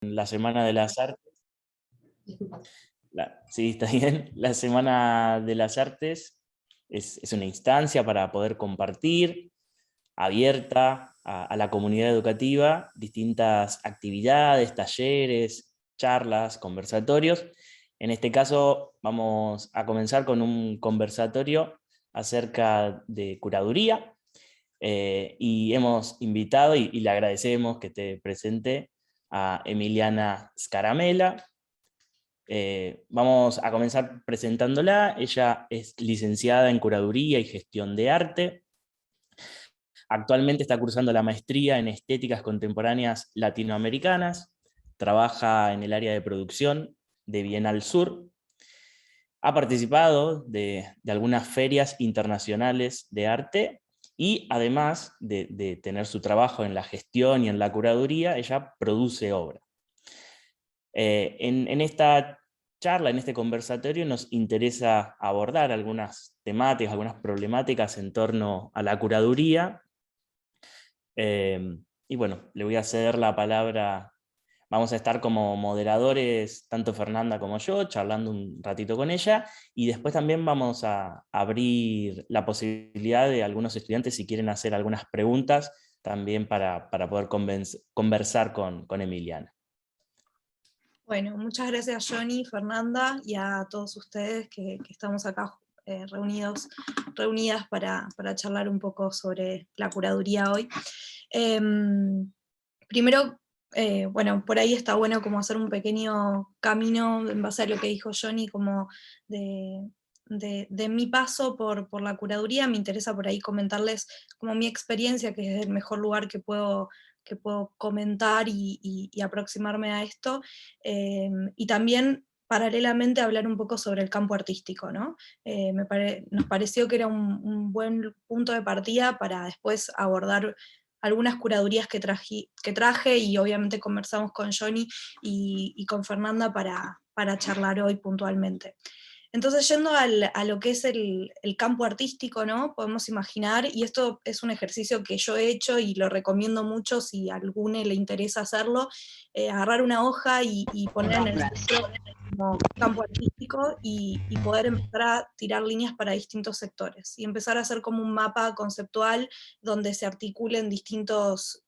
la Semana de las Artes. Sí, está bien. La Semana de las Artes es una instancia para poder compartir, abierta a la comunidad educativa, distintas actividades, talleres, charlas, conversatorios. En este caso vamos a comenzar con un conversatorio acerca de curaduría, y hemos invitado y le agradecemos que esté presente a Emiliana Scaramella. Vamos a comenzar presentándola. Ella es licenciada en Curaduría y Gestión de Arte. Actualmente está cursando la maestría en Estéticas Contemporáneas Latinoamericanas. Trabaja en el área de producción de Bienal Sur. Ha participado de algunas ferias internacionales de arte y además de tener su trabajo en la gestión y en la curaduría, ella produce obra. En esta charla, en este conversatorio, nos interesa abordar algunas temáticas, algunas problemáticas en torno a la curaduría. Y bueno, le voy a ceder la palabra. Vamos a estar como moderadores, tanto Fernanda como yo, charlando un ratito con ella, y después también vamos a abrir la posibilidad de algunos estudiantes, si quieren hacer algunas preguntas, también para poder conversar con Emiliana. Bueno, muchas gracias Johnny, Fernanda y a todos ustedes que estamos acá reunidas para charlar un poco sobre la curaduría hoy. Primero, bueno, por ahí está bueno como hacer un pequeño camino en base a lo que dijo Johnny, como de mi paso por la curaduría. Me interesa por ahí comentarles como mi experiencia, que es el mejor lugar que puedo comentar y aproximarme a esto, y también paralelamente hablar un poco sobre el campo artístico, ¿no? Nos pareció que era un buen punto de partida para después abordar algunas curadurías que traje, y obviamente conversamos con Johnny y con Fernanda para charlar hoy puntualmente. Entonces, yendo a lo que es el campo artístico, ¿no? Podemos imaginar, y esto es un ejercicio que yo he hecho y lo recomiendo mucho si a alguno le interesa hacerlo, agarrar una hoja y poner en el centro como campo artístico y poder empezar a tirar líneas para distintos sectores, y empezar a hacer como un mapa conceptual donde se articulen distintos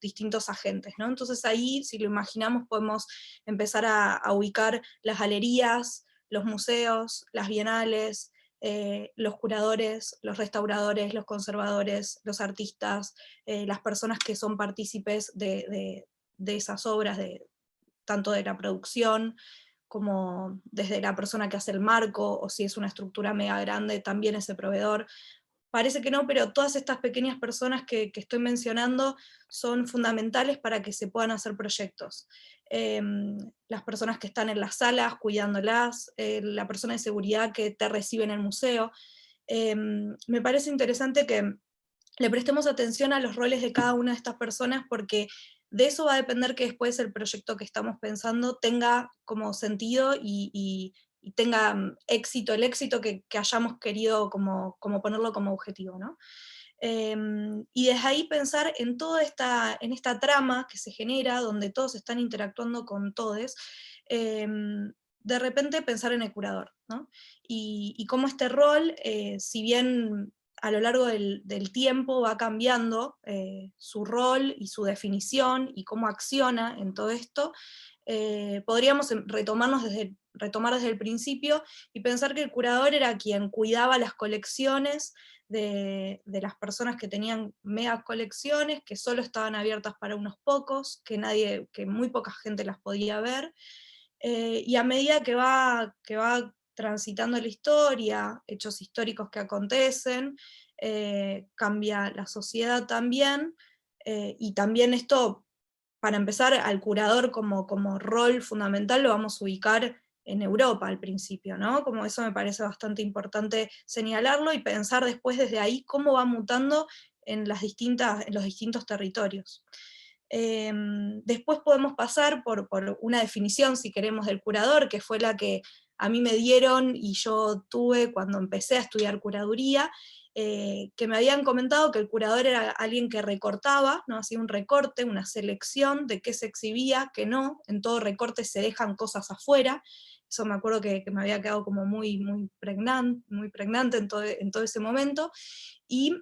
agentes, ¿no? Entonces ahí, si lo imaginamos, podemos empezar a ubicar las galerías, los museos, las bienales, los curadores, los restauradores, los conservadores, los artistas, las personas que son partícipes de esas obras, tanto de la producción como desde la persona que hace el marco, o si es una estructura mega grande, también ese proveedor. Parece que no, pero todas estas pequeñas personas que estoy mencionando son fundamentales para que se puedan hacer proyectos. Las personas que están en las salas cuidándolas, la persona de seguridad que te recibe en el museo. Me parece interesante que le prestemos atención a los roles de cada una de estas personas, porque de eso va a depender que después el proyecto que estamos pensando tenga como sentido y tenga éxito, el éxito que hayamos querido como ponerlo como objetivo, ¿no? Y desde ahí pensar en en esta trama que se genera, donde todos están interactuando con todos, de repente pensar en el curador, ¿no? Y cómo este rol, si bien a lo largo del tiempo va cambiando su rol y su definición y cómo acciona en todo esto, podríamos retomar desde el principio y pensar que el curador era quien cuidaba las colecciones de las personas que tenían mega colecciones, que solo estaban abiertas para unos pocos, que muy poca gente las podía ver, y a medida que va transitando la historia, hechos históricos que acontecen, cambia la sociedad también, y también esto, para empezar, al curador como rol fundamental lo vamos a ubicar en Europa al principio, ¿no? Como eso me parece bastante importante señalarlo y pensar después desde ahí cómo va mutando en los distintos territorios. Después podemos pasar por una definición, si queremos, del curador, que fue la que a mí me dieron y yo tuve cuando empecé a estudiar curaduría, que me habían comentado que el curador era alguien que recortaba, ¿no? Hacía un recorte, una selección de qué se exhibía, qué no, en todo recorte se dejan cosas afuera. Eso me acuerdo que me había quedado como muy pregnante en todo ese momento, y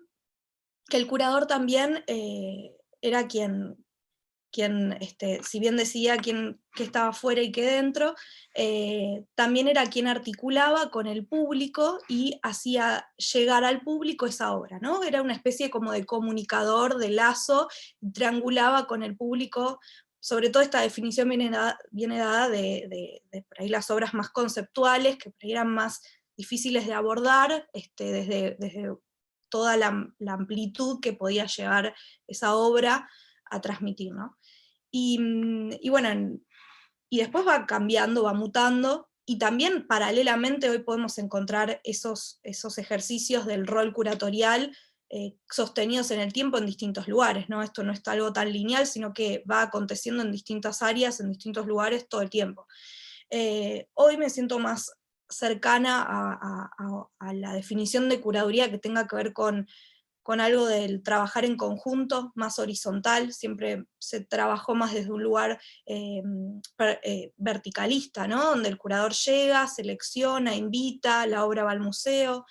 que el curador también era quien, si bien decía qué estaba fuera y qué dentro, también era quien articulaba con el público y hacía llegar al público esa obra, ¿no? Era una especie como de comunicador, de lazo, triangulaba con el público. Sobre todo esta definición viene dada de por ahí las obras más conceptuales, que por ahí eran más difíciles de abordar, desde toda la amplitud que podía llevar esa obra a transmitir, ¿no? Y bueno, y después va cambiando, va mutando, y también paralelamente hoy podemos encontrar esos ejercicios del rol curatorial sostenidos en el tiempo en distintos lugares, ¿no? Esto no está algo tan lineal, sino que va aconteciendo en distintas áreas, en distintos lugares todo el tiempo. Hoy me siento más cercana a la definición de curaduría que tenga que ver con algo del trabajar en conjunto, más horizontal, siempre se trabajó más desde un lugar verticalista, ¿no? Donde el curador llega, selecciona, invita, la obra va al museo,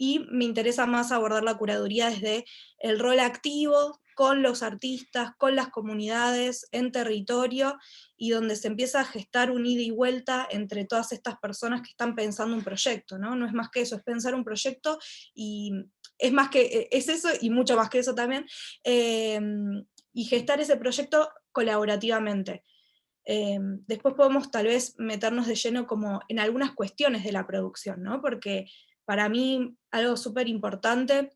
y me interesa más abordar la curaduría desde el rol activo, con los artistas, con las comunidades, en territorio, y donde se empieza a gestar un ida y vuelta entre todas estas personas que están pensando un proyecto, ¿no? No es más que eso, es pensar un proyecto, y es más que, es eso y mucho más que eso también, eh, y gestar ese proyecto colaborativamente. Después podemos tal vez meternos de lleno como en algunas cuestiones de la producción, ¿no? Porque para mí algo súper importante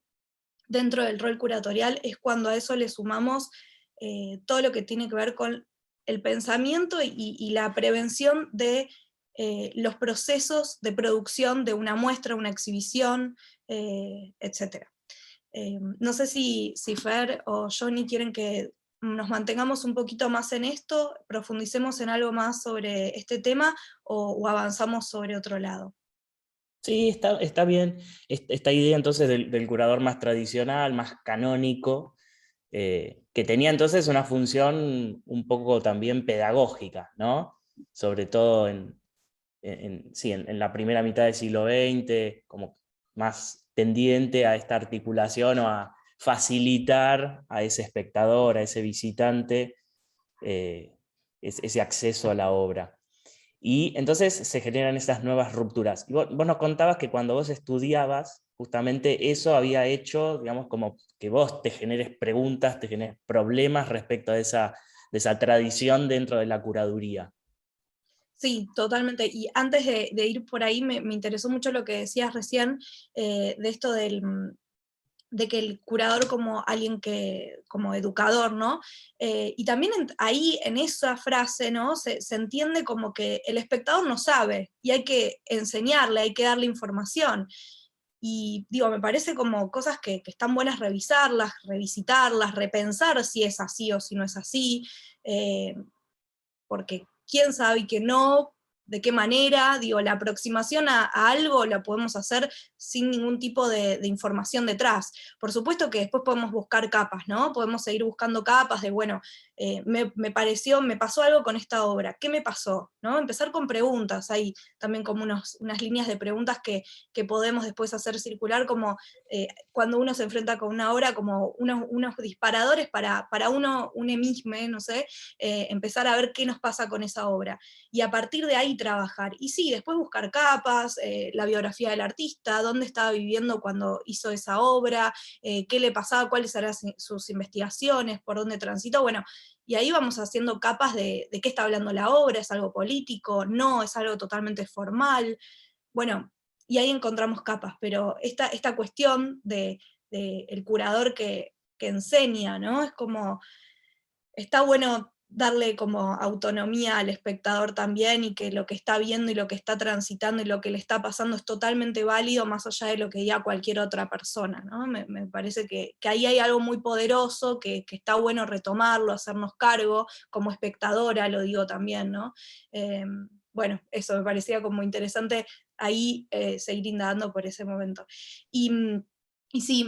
dentro del rol curatorial es cuando a eso le sumamos todo lo que tiene que ver con el pensamiento y la prevención de los procesos de producción de una muestra, una exhibición, etc. No sé si Fer o Johnny quieren que nos mantengamos un poquito más en esto, profundicemos en algo más sobre este tema, o avanzamos sobre otro lado. Sí, está bien. Esta idea entonces del curador más tradicional, más canónico, que tenía entonces una función un poco también pedagógica, ¿no? Sobre todo sí, en la primera mitad del siglo XX, como más tendiente a esta articulación o a facilitar a ese espectador, a ese visitante, ese acceso a la obra. Y entonces se generan estas nuevas rupturas. Y vos nos contabas que cuando vos estudiabas, justamente eso había hecho, digamos, como que vos te generes preguntas, te generes problemas respecto de esa tradición dentro de la curaduría. Sí, totalmente. Y antes de ir por ahí, me interesó mucho lo que decías recién, de esto de que el curador como alguien como educador, ¿no? Y también ahí en esa frase, ¿no? Se entiende como que el espectador no sabe y hay que enseñarle, hay que darle información. Y digo, me parece como cosas que están buenas revisarlas, revisitarlas, repensar si es así o si no es así, eh, porque quién sabe y que no, de qué manera, digo, la aproximación a algo la podemos hacer sin ningún tipo de información detrás. Por supuesto que después podemos buscar capas, ¿no? Podemos seguir buscando capas de, bueno, me pasó algo con esta obra, ¿qué me pasó? ¿No? Empezar con preguntas, hay también como unas líneas de preguntas que podemos después hacer circular, como cuando uno se enfrenta con una obra, como unos disparadores para uno, un emisme, no sé, empezar a ver qué nos pasa con esa obra, y a partir de ahí trabajar. Y sí, después buscar capas, la biografía del artista, dónde estaba viviendo cuando hizo esa obra, qué le pasaba, cuáles eran sus investigaciones, por dónde transitó, bueno, y ahí vamos haciendo capas de qué está hablando la obra, es algo político, no, es algo totalmente formal, bueno, y ahí encontramos capas, pero esta cuestión de el curador que enseña, ¿no? Es como, está bueno darle como autonomía al espectador también, y que lo que está viendo y lo que está transitando y lo que le está pasando es totalmente válido más allá de lo que diga cualquier otra persona, ¿no? Me parece que ahí hay algo muy poderoso, que está bueno retomarlo, hacernos cargo, como espectadora lo digo también, ¿no? bueno, eso me parecía como interesante ahí seguir indagando por ese momento. Y sí,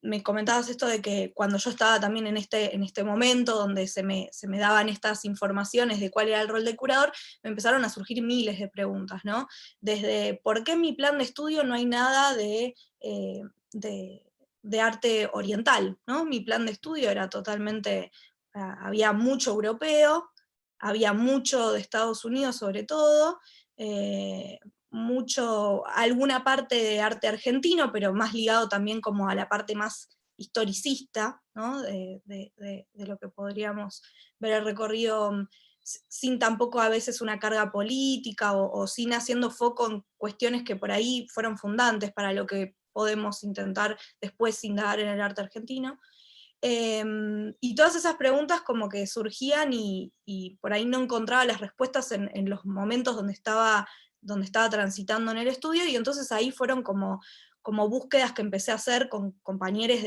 me comentabas esto de que cuando yo estaba también en este momento donde se me daban estas informaciones de cuál era el rol del curador, me empezaron a surgir miles de preguntas, ¿no? Desde ¿por qué en mi plan de estudio no hay nada de arte oriental? ¿No? Mi plan de estudio era totalmente, había mucho europeo, había mucho de Estados Unidos sobre todo, alguna parte de arte argentino, pero más ligado también como a la parte más historicista, ¿no? De lo que podríamos ver el recorrido sin tampoco a veces una carga política o sin haciendo foco en cuestiones que por ahí fueron fundantes para lo que podemos intentar después indagar en el arte argentino. Y todas esas preguntas como que surgían y por ahí no encontraba las respuestas en los momentos donde estaba transitando en el estudio, y entonces ahí fueron como búsquedas que empecé a hacer con compañeros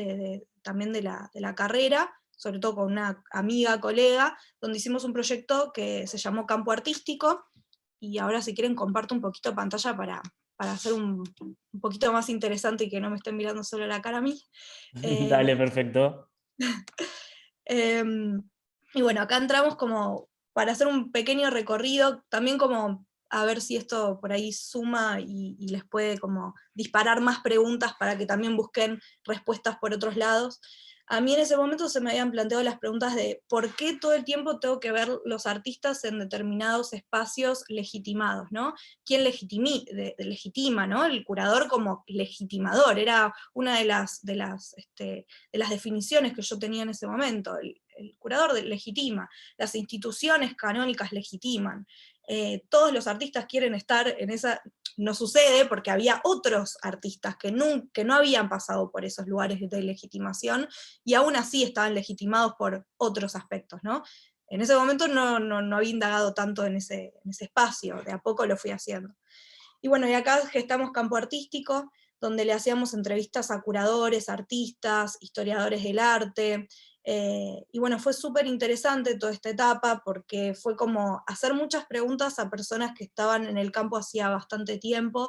también de la carrera, sobre todo con una amiga, colega, donde hicimos un proyecto que se llamó Campo Artístico, y ahora si quieren comparto un poquito pantalla para hacer un poquito más interesante y que no me estén mirando solo la cara a mí. Dale, perfecto. Y bueno, acá entramos como para hacer un pequeño recorrido, también como a ver si esto por ahí suma y les puede como disparar más preguntas para que también busquen respuestas por otros lados. A mí en ese momento se me habían planteado las preguntas de por qué todo el tiempo tengo que ver los artistas en determinados espacios legitimados, ¿no? ¿Quién legitima, ¿no? El curador como legitimador, era una de las definiciones que yo tenía en ese momento. El curador legitima, las instituciones canónicas legitiman, todos los artistas quieren estar en esa. No sucede porque había otros artistas que no habían pasado por esos lugares de legitimación y aún así estaban legitimados por otros aspectos, ¿no? En ese momento no había indagado tanto en ese espacio, de a poco lo fui haciendo. Y bueno, y acá gestamos Campo Artístico, donde le hacíamos entrevistas a curadores, artistas, historiadores del arte, y bueno, fue súper interesante toda esta etapa porque fue como hacer muchas preguntas a personas que estaban en el campo hacía bastante tiempo,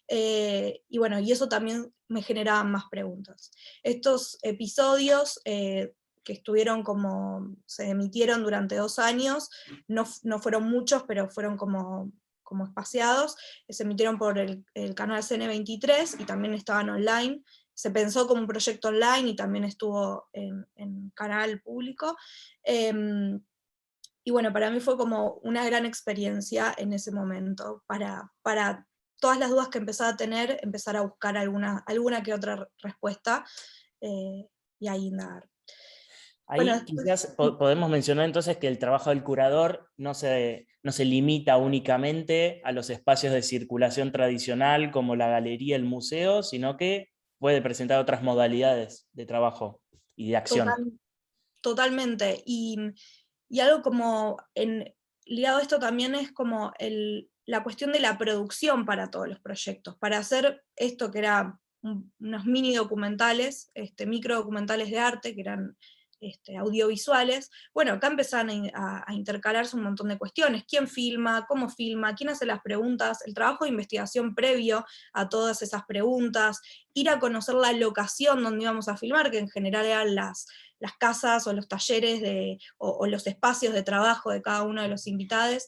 y bueno, y eso también me generaba más preguntas. Estos episodios que estuvieron se emitieron durante 2 años, no fueron muchos, pero fueron como espaciados, se emitieron por el canal CN23 y también estaban online. Se pensó como un proyecto online y también estuvo en canal público. Y bueno, para mí fue como una gran experiencia en ese momento, para todas las dudas que empezaba a tener, empezar a buscar alguna que otra respuesta y ahí indagar. Bueno, Ahí después, quizás podemos mencionar entonces que el trabajo del curador no se limita únicamente a los espacios de circulación tradicional como la galería, el museo, sino que puede presentar otras modalidades de trabajo y de acción. total, totalmente. Y algo como ligado a esto también es como la cuestión de la producción para todos los proyectos. Para hacer esto que era unos mini documentales, micro documentales de arte, que eran audiovisuales, bueno, acá empezaron a intercalarse un montón de cuestiones. ¿Quién filma? ¿Cómo filma? ¿Quién hace las preguntas? El trabajo de investigación previo a todas esas preguntas, ir a conocer la locación donde íbamos a filmar, que en general eran las casas o los talleres o los espacios de trabajo de cada uno de los invitados.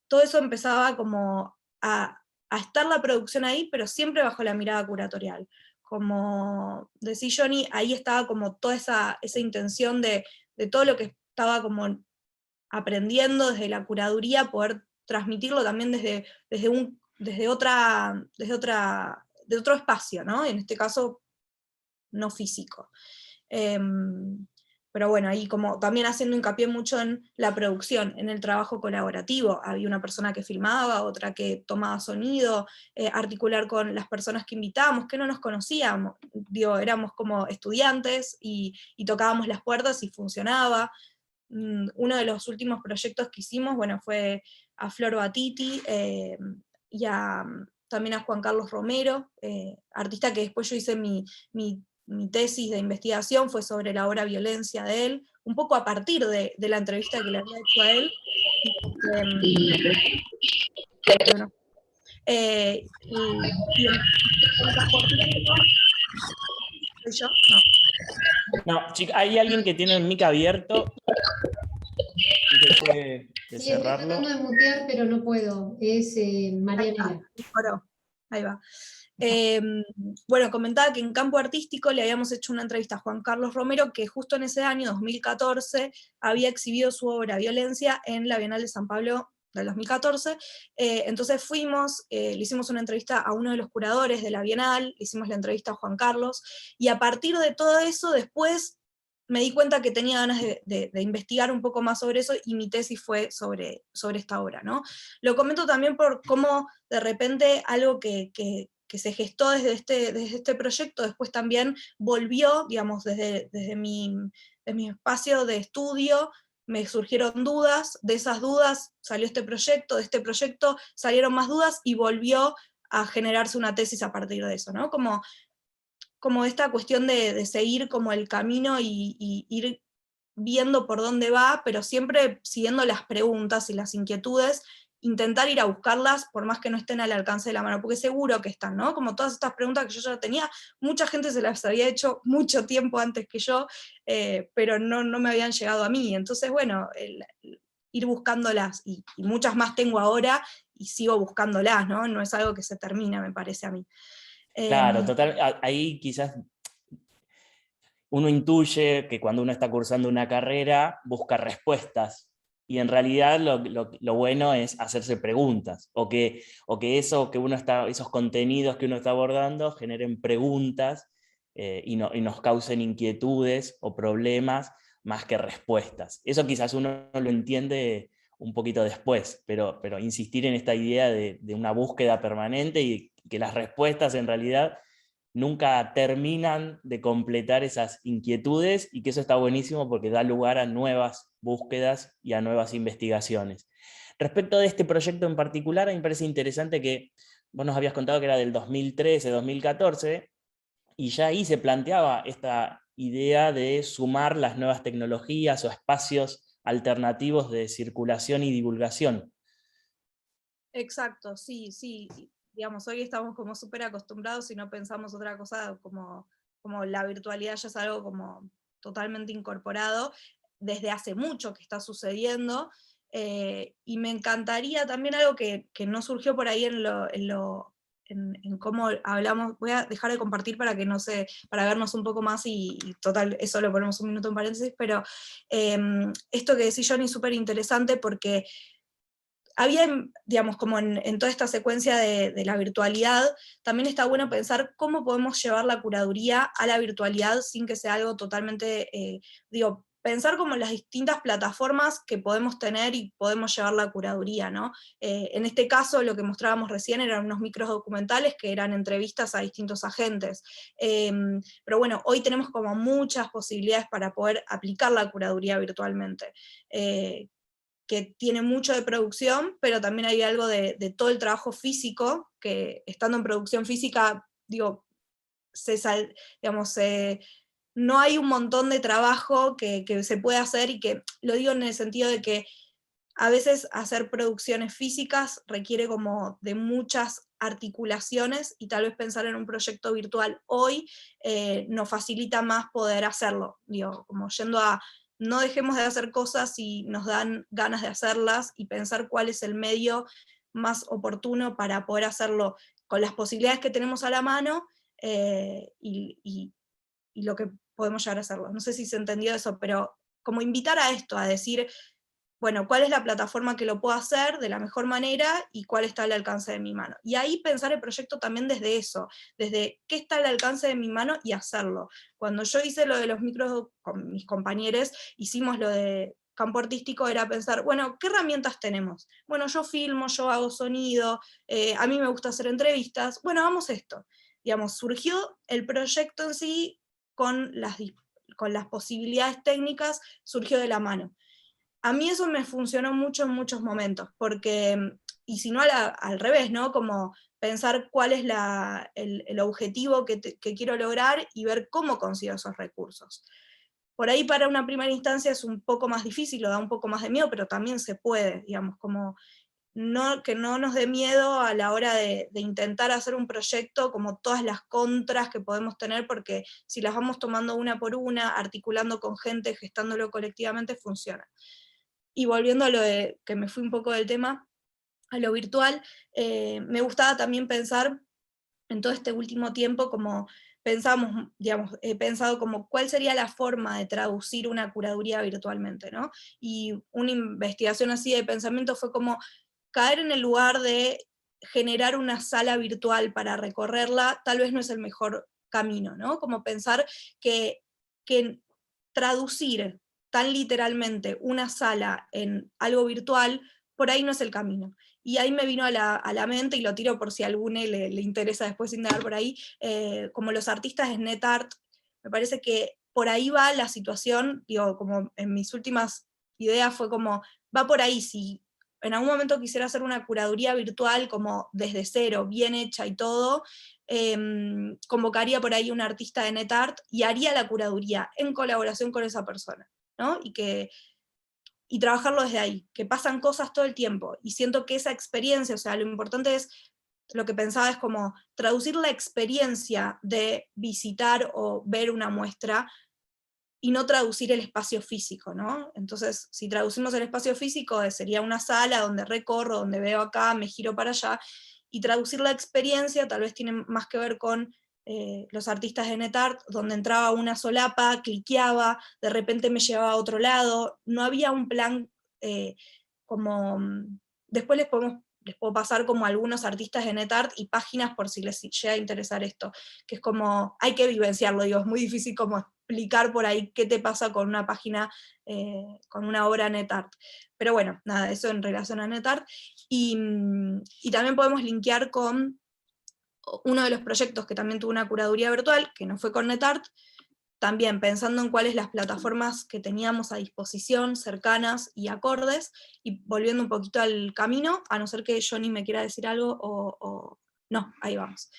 Todo eso empezaba como a estar la producción ahí, pero siempre bajo la mirada curatorial. Como decía Johnny, ahí estaba como toda esa intención de todo lo que estaba como aprendiendo desde la curaduría, poder transmitirlo también desde otro espacio, ¿no? En este caso, no físico. Pero bueno, ahí como también haciendo hincapié mucho en la producción, en el trabajo colaborativo. Había una persona que filmaba, otra que tomaba sonido, articular con las personas que invitábamos, que no nos conocíamos, digo, éramos como estudiantes y tocábamos las puertas y funcionaba. Uno de los últimos proyectos que hicimos, bueno, fue a Flor Batiti y también a Juan Carlos Romero, artista que después yo hice mi tesis de investigación, fue sobre la obra Violencia de él, un poco a partir de la entrevista que le había hecho a él. Bueno, y en campo artístico, ¿soy yo? No. No, chica, hay alguien que tiene el mic abierto. Fíjese de Sí, estoy cerrarlo. tratando de mutear, pero no puedo. Es Marianela. Ahí va. Bueno, comentaba que en campo artístico le habíamos hecho una entrevista a Juan Carlos Romero, que justo en ese año, 2014, había exhibido su obra Violencia en la Bienal de San Pablo del 2014. Entonces fuimos, le hicimos una entrevista a uno de los curadores de la Bienal, le hicimos la entrevista a Juan Carlos, y a partir de todo eso, después me di cuenta que tenía ganas de investigar un poco más sobre eso, y mi tesis fue sobre esta obra, ¿no? Lo comento también por cómo de repente algo que se gestó desde este proyecto, después también volvió, digamos, desde mi espacio de estudio, me surgieron dudas, de esas dudas salió este proyecto, de este proyecto salieron más dudas, y volvió a generarse una tesis a partir de eso, ¿no? Como esta cuestión de seguir como el camino y ir viendo por dónde va, pero siempre siguiendo las preguntas y las inquietudes, intentar ir a buscarlas por más que no estén al alcance de la mano, porque seguro que están, ¿no? Como todas estas preguntas que yo ya tenía, mucha gente se las había hecho mucho tiempo antes que yo, pero no me habían llegado a mí. Entonces, bueno, ir buscándolas, y muchas más tengo ahora, y sigo buscándolas, ¿no? No es algo que se termina, me parece a mí. Claro, total, ahí quizás uno intuye que cuando uno está cursando una carrera busca respuestas, y en realidad lo bueno es hacerse preguntas, o que esos contenidos que uno está abordando generen preguntas, y nos causen inquietudes o problemas más que respuestas. Eso quizás uno lo entiende un poquito después, pero insistir en esta idea de una búsqueda permanente, y que las respuestas en realidad nunca terminan de completar esas inquietudes, y que eso está buenísimo porque da lugar a nuevas búsquedas y a nuevas investigaciones. Respecto de este proyecto en particular, a mí me parece interesante que vos nos habías contado que era del 2013, 2014, y ya ahí se planteaba esta idea de sumar las nuevas tecnologías o espacios alternativos de circulación y divulgación. Exacto, sí, sí. Digamos, hoy estamos como súper acostumbrados y no pensamos otra cosa, como la virtualidad ya es algo como totalmente incorporado desde hace mucho que está sucediendo, y me encantaría también algo que no surgió por ahí en cómo hablamos. Voy a dejar de compartir para que no sé, para vernos un poco más, y total, eso lo ponemos un minuto en paréntesis, pero esto que decís, Johnny, es súper interesante porque había, digamos, como en toda esta secuencia de la virtualidad, también está bueno pensar cómo podemos llevar la curaduría a la virtualidad sin que sea algo totalmente, pensar como las distintas plataformas que podemos tener y podemos llevar la curaduría, ¿no? En este caso, lo que mostrábamos recién eran unos micros documentales que eran entrevistas a distintos agentes. Pero bueno, hoy tenemos como muchas posibilidades para poder aplicar la curaduría virtualmente. Que tiene mucho de producción, pero también hay algo de todo el trabajo físico, que estando en producción física, digo, digamos, no hay un montón de trabajo que se puede hacer, y que lo digo en el sentido de que a veces hacer producciones físicas requiere como de muchas articulaciones, y tal vez pensar en un proyecto virtual hoy nos facilita más poder hacerlo, digo, como yendo a no dejemos de hacer cosas si nos dan ganas de hacerlas, y pensar cuál es el medio más oportuno para poder hacerlo con las posibilidades que tenemos a la mano, y lo que podemos llegar a hacerlo. No sé si se entendió eso, pero como invitar a esto, a decir, bueno, ¿cuál es la plataforma que lo puedo hacer de la mejor manera y cuál está al alcance de mi mano? Y ahí pensar el proyecto también desde eso, desde qué está al alcance de mi mano y hacerlo. Cuando yo hice lo de los micros con mis compañeros, hicimos lo de campo artístico, era pensar, bueno, ¿qué herramientas tenemos? Bueno, yo filmo, yo hago sonido, a mí me gusta hacer entrevistas, bueno, vamos esto. Digamos, surgió el proyecto en sí con las posibilidades técnicas, surgió de la mano. A mí eso me funcionó mucho en muchos momentos, porque, y si no al revés, ¿no? Como pensar cuál es el objetivo que quiero lograr, y ver cómo consigo esos recursos. Por ahí para una primera instancia es un poco más difícil, o da un poco más de miedo, pero también se puede, digamos, como que no nos dé miedo a la hora de intentar hacer un proyecto, como todas las contras que podemos tener, porque si las vamos tomando una por una, articulando con gente, gestándolo colectivamente, funciona. Y volviendo a lo de, que me fui un poco del tema, a lo virtual, me gustaba también pensar en todo este último tiempo como pensamos, digamos, he pensado como cuál sería la forma de traducir una curaduría virtualmente, ¿no? Y una investigación así de pensamiento fue como caer en el lugar de generar una sala virtual para recorrerla, tal vez no es el mejor camino, ¿no? Como pensar que traducir tan literalmente una sala en algo virtual, por ahí no es el camino. Y ahí me vino a la mente, y lo tiro por si a alguno le interesa después indagar por ahí, como los artistas de NetArt, me parece que por ahí va la situación, digo, como en mis últimas ideas fue como, va por ahí, si en algún momento quisiera hacer una curaduría virtual como desde cero, bien hecha y todo, convocaría por ahí un artista de NetArt y haría la curaduría en colaboración con esa persona, ¿no? Y trabajarlo desde ahí, que pasan cosas todo el tiempo, y siento que esa experiencia, o sea, lo importante es, lo que pensaba es como traducir la experiencia de visitar o ver una muestra, y no traducir el espacio físico, ¿no? Entonces, si traducimos el espacio físico, sería una sala donde recorro, donde veo acá, me giro para allá, y traducir la experiencia tal vez tiene más que ver con los artistas de NetArt, donde entraba una solapa, cliqueaba, de repente me llevaba a otro lado, no había un plan como... Después les puedo pasar como algunos artistas de NetArt y páginas por si les llega a interesar esto, que es como, hay que vivenciarlo, digo, es muy difícil como explicar por ahí qué te pasa con una página, con una obra NetArt. Pero bueno, nada, eso en relación a NetArt. Y también podemos linkear con uno de los proyectos que también tuvo una curaduría virtual, que no fue con NetArt, también pensando en cuáles las plataformas que teníamos a disposición, cercanas y acordes, y volviendo un poquito al camino, a no ser que Johnny me quiera decir algo, no, ahí vamos.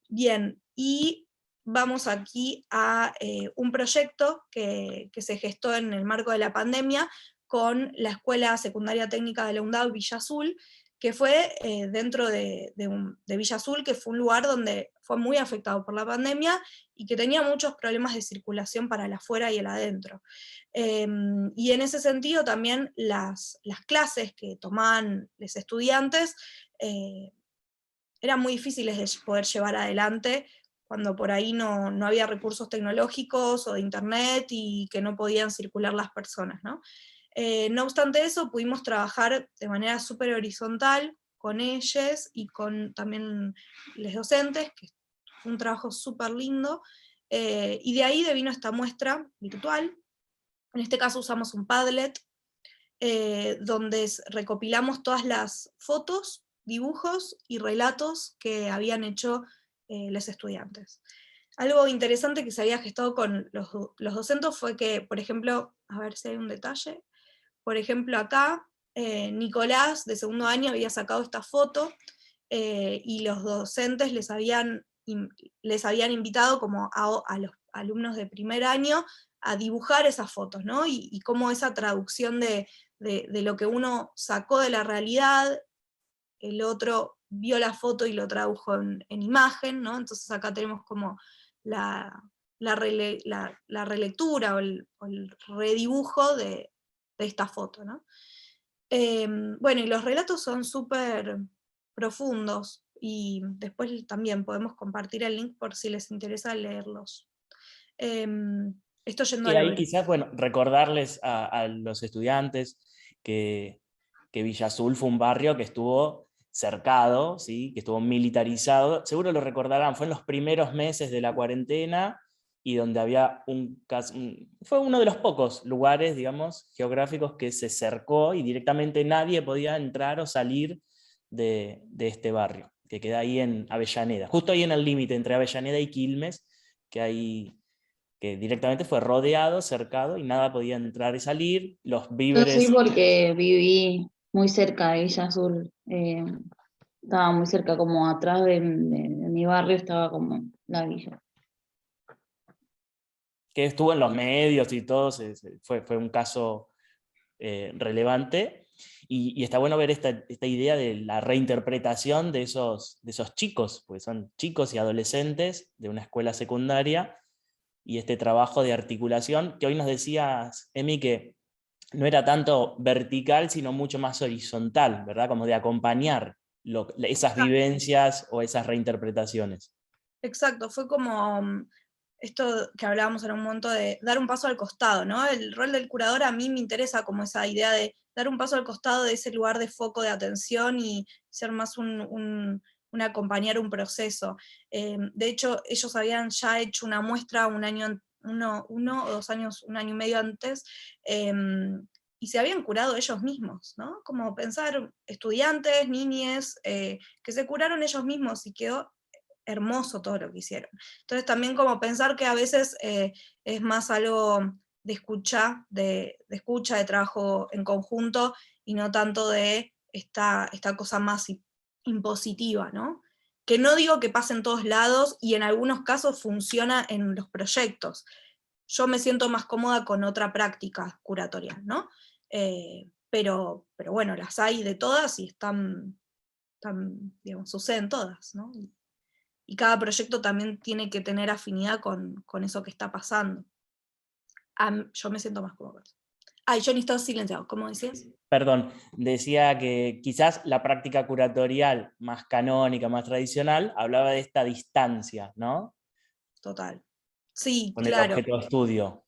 Bien, y vamos aquí a un proyecto que se gestó en el marco de la pandemia con la Escuela Secundaria Técnica de la UNDAV Villa Azul, que fue dentro de Villa Azul, que fue un lugar donde fue muy afectado por la pandemia y que tenía muchos problemas de circulación para el afuera y el adentro. Y en ese sentido también las clases que tomaban los estudiantes eran muy difíciles de poder llevar adelante cuando por ahí no había recursos tecnológicos o de internet y que no podían circular las personas, ¿no? No obstante eso, pudimos trabajar de manera súper horizontal con ellos y con también los docentes, que fue un trabajo súper lindo, y de ahí devino esta muestra virtual. En este caso usamos un Padlet, donde recopilamos todas las fotos, dibujos y relatos que habían hecho los estudiantes. Algo interesante que se había gestado con los docentes fue que, por ejemplo, a ver si hay un detalle, por ejemplo acá, Nicolás de segundo año había sacado esta foto, y los docentes les habían invitado como a los alumnos de primer año a dibujar esas fotos, ¿no? Y cómo esa traducción de lo que uno sacó de la realidad, el otro vio la foto y lo tradujo en imagen, ¿no? Entonces acá tenemos como la relectura o el redibujo de esta foto, ¿no? Bueno, y los relatos son súper profundos, y después también podemos compartir el link por si les interesa leerlos. Esto yendo Y a lo ahí virtual. quizás, bueno, recordarles a los estudiantes que Villa Azul fue un barrio que estuvo cercado, ¿sí? Que estuvo militarizado. Seguro lo recordarán, fue en los primeros meses de la cuarentena y donde había fue uno de los pocos lugares, digamos, geográficos que se cercó y directamente nadie podía entrar o salir de este barrio, que queda ahí en Avellaneda, justo ahí en el límite entre Avellaneda y Quilmes, que directamente fue rodeado, cercado, y nada podía entrar y salir, los Yo sí, víveres. porque viví muy cerca de Villa Azul. Estaba muy cerca, como atrás de mi barrio estaba como la villa. que estuvo en los medios y todo, fue un caso relevante. Y está bueno ver esta idea de la reinterpretación de esos chicos, porque son chicos y adolescentes de una escuela secundaria, y este trabajo de articulación, que hoy nos decías, Emi, que no era tanto vertical, sino mucho más horizontal, ¿verdad? Como de acompañar esas vivencias o esas reinterpretaciones. Exacto, fue como esto que hablábamos en un momento de dar un paso al costado, ¿no? El rol del curador a mí me interesa como esa idea de dar un paso al costado de ese lugar de foco de atención y ser más un acompañar un proceso. De hecho, ellos habían ya hecho una muestra un o 2 años, un año y medio antes, y se habían curado ellos mismos, ¿no? Como pensar estudiantes, niñes, que se curaron ellos mismos y quedó hermoso todo lo que hicieron. Entonces también como pensar que a veces es más algo de escucha, de trabajo en conjunto, y no tanto de esta cosa más impositiva, ¿no? Que no digo que pase en todos lados, y en algunos casos funciona en los proyectos. Yo me siento más cómoda con otra práctica curatorial, ¿no? Pero bueno, las hay de todas y digamos, suceden todas, ¿no? Y cada proyecto también tiene que tener afinidad con eso que está pasando. Yo me siento más cómoda. Ay, Johnny, estás silenciado, ¿cómo decías? Perdón, decía que quizás la práctica curatorial más canónica, más tradicional, hablaba de esta distancia, ¿no? Total. Sí, Con el claro. objeto de estudio.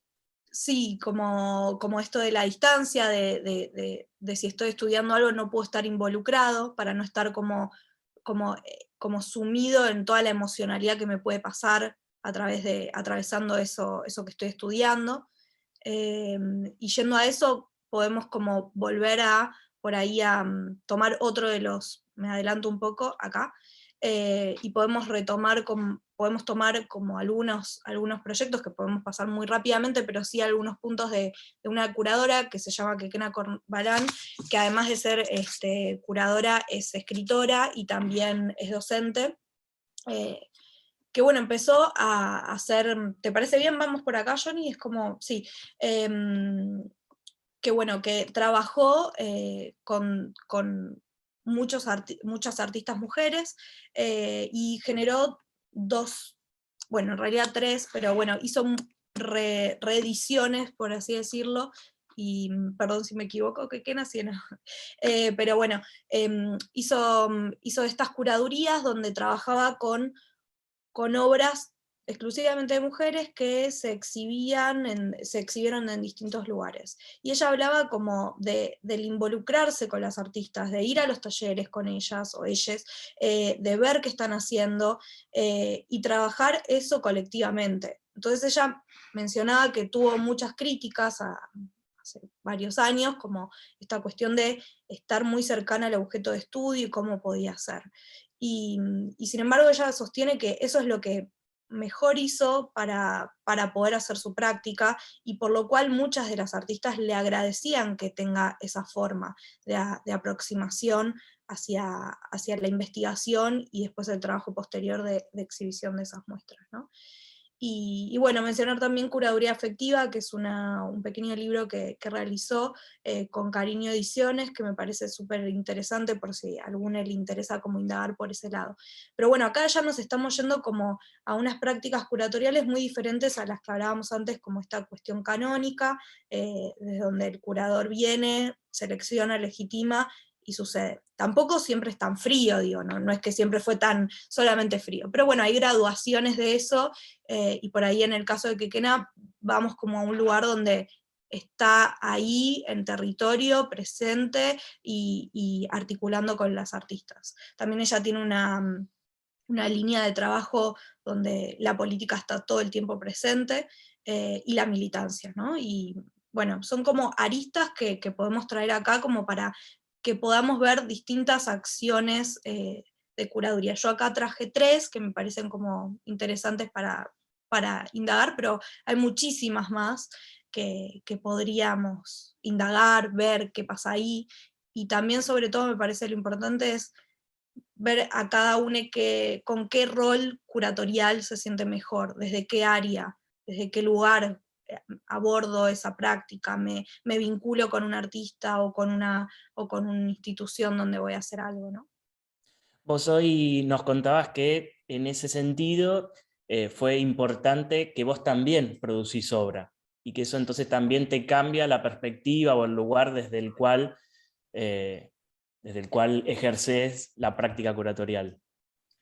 Sí, como esto de la distancia, de si estoy estudiando algo no puedo estar involucrado, para no estar como sumido en toda la emocionalidad que me puede pasar atravesando eso que estoy estudiando. Y yendo a eso, podemos como volver por ahí a tomar otro de los, me adelanto un poco acá, y podemos podemos tomar como algunos proyectos que podemos pasar muy rápidamente, pero sí algunos puntos de una curadora que se llama Kekena Corbalán, que además de ser curadora es escritora y también es docente. Que bueno, empezó a hacer, ¿te parece bien? Vamos por acá, Johnny, es como, sí, que bueno, que trabajó con muchas artistas mujeres, y generó bueno, en realidad 3, pero bueno, hizo reediciones, por así decirlo, y perdón si me equivoco, que nací, no. Pero bueno, hizo estas curadurías donde trabajaba con obras exclusivamente de mujeres que se exhibieron en distintos lugares. Y ella hablaba como del involucrarse con las artistas, de ir a los talleres con ellas o ellas, de ver qué están haciendo, y trabajar eso colectivamente. Entonces ella mencionaba que tuvo muchas críticas hace varios años, como esta cuestión de estar muy cercana al objeto de estudio y cómo podía ser. Y sin embargo ella sostiene que eso es lo que mejor hizo para poder hacer su práctica, y por lo cual muchas de las artistas le agradecían que tenga esa forma de aproximación hacia la investigación y después el trabajo posterior de exhibición de esas muestras, ¿no? Y bueno, mencionar también Curaduría Afectiva, que es un pequeño libro que realizó con Cariño Ediciones, que me parece súper interesante por si a alguno le interesa como indagar por ese lado. Pero bueno, acá ya nos estamos yendo como a unas prácticas curatoriales muy diferentes a las que hablábamos antes, como esta cuestión canónica, desde donde el curador viene, selecciona, legitima, y sucede. Tampoco siempre es tan frío, digo, no es que siempre fue tan solamente frío, pero bueno, hay graduaciones de eso, y por ahí en el caso de Kekena vamos como a un lugar donde está ahí en territorio, presente y articulando con las artistas. También ella tiene una línea de trabajo donde la política está todo el tiempo presente, y la militancia, ¿no? Y bueno, son como aristas que podemos traer acá como para que podamos ver distintas acciones de curaduría. Yo acá traje 3 que me parecen como interesantes para indagar, pero hay muchísimas más que podríamos indagar, ver qué pasa ahí, y también sobre todo me parece lo importante es ver a cada uno con qué rol curatorial se siente mejor, desde qué área, desde qué lugar abordo esa práctica, me vinculo con un artista o con una institución donde voy a hacer algo, ¿no? Vos hoy nos contabas que en ese sentido fue importante que vos también producís obra, y que eso entonces también te cambia la perspectiva o el lugar desde el cual ejerces la práctica curatorial.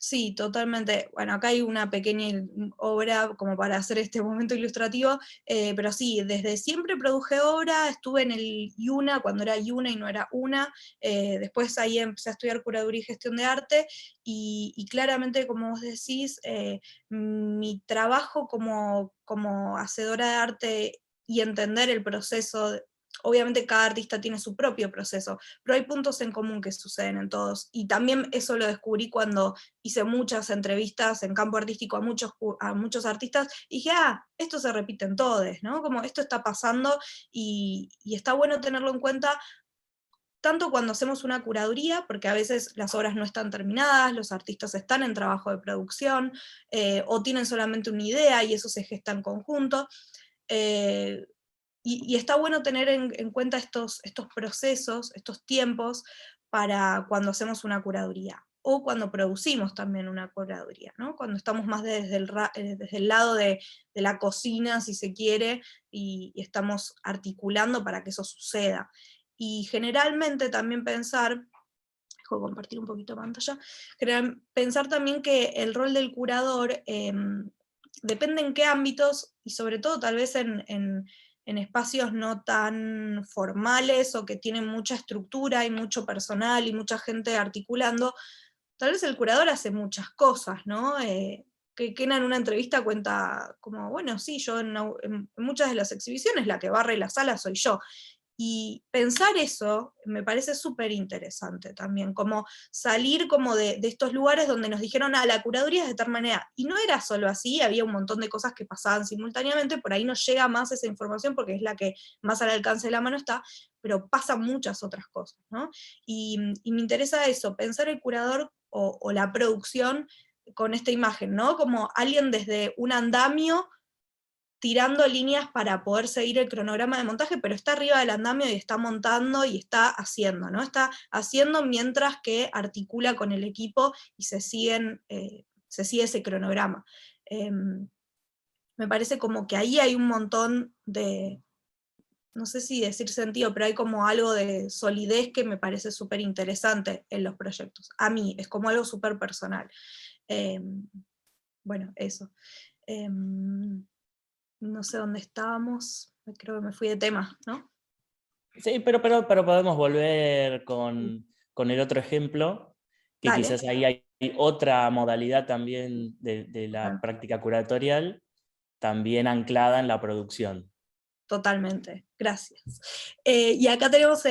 Sí, totalmente. Bueno, acá hay una pequeña obra como para hacer este momento ilustrativo, pero sí, desde siempre produje obra, estuve en el IUNA cuando era IUNA y no era UNA, después ahí empecé a estudiar curaduría y gestión de arte, y claramente, como vos decís, mi trabajo como hacedora de arte y entender el proceso, obviamente cada artista tiene su propio proceso, pero hay puntos en común que suceden en todos, y también eso lo descubrí cuando hice muchas entrevistas en campo artístico a muchos artistas, y dije, esto se repite en todos, ¿no? Como esto está pasando, y está bueno tenerlo en cuenta, tanto cuando hacemos una curaduría, porque a veces las obras no están terminadas, los artistas están en trabajo de producción, o tienen solamente una idea y eso se gesta en conjunto, y está bueno tener en cuenta estos procesos, estos tiempos, para cuando hacemos una curaduría, o cuando producimos también una curaduría, ¿no? Cuando estamos más desde el lado de la cocina, si se quiere, y estamos articulando para que eso suceda. Y generalmente también pensar, dejo de compartir un poquito de pantalla, pensar también que el rol del curador depende en qué ámbitos, y sobre todo tal vez en espacios no tan formales o que tienen mucha estructura y mucho personal y mucha gente articulando, tal vez el curador hace muchas cosas, ¿no? Que Kena en una entrevista cuenta como, bueno, sí, yo en muchas de las exhibiciones la que barre la sala soy yo. Y pensar eso me parece súper interesante también, como salir como de estos lugares donde nos dijeron, la curaduría es de tal manera, y no era solo así, había un montón de cosas que pasaban simultáneamente, por ahí nos llega más esa información porque es la que más al alcance de la mano está, pero pasan muchas otras cosas, ¿no? Y me interesa eso, pensar el curador o la producción con esta imagen, ¿no? Como alguien desde un andamio tirando líneas para poder seguir el cronograma de montaje, pero está arriba del andamio y está montando y está haciendo, ¿no? Está haciendo mientras que articula con el equipo y se sigue ese cronograma. Me parece como que ahí hay un montón de, no sé si decir sentido, pero hay como algo de solidez que me parece súper interesante en los proyectos. A mí, es como algo súper personal. Bueno, eso. No sé dónde estábamos, creo que me fui de tema, ¿no? Sí, pero podemos volver con el otro ejemplo, que Dale. quizás ahí hay otra modalidad también de la práctica curatorial, también anclada en la producción. Totalmente, gracias. Y acá tenemos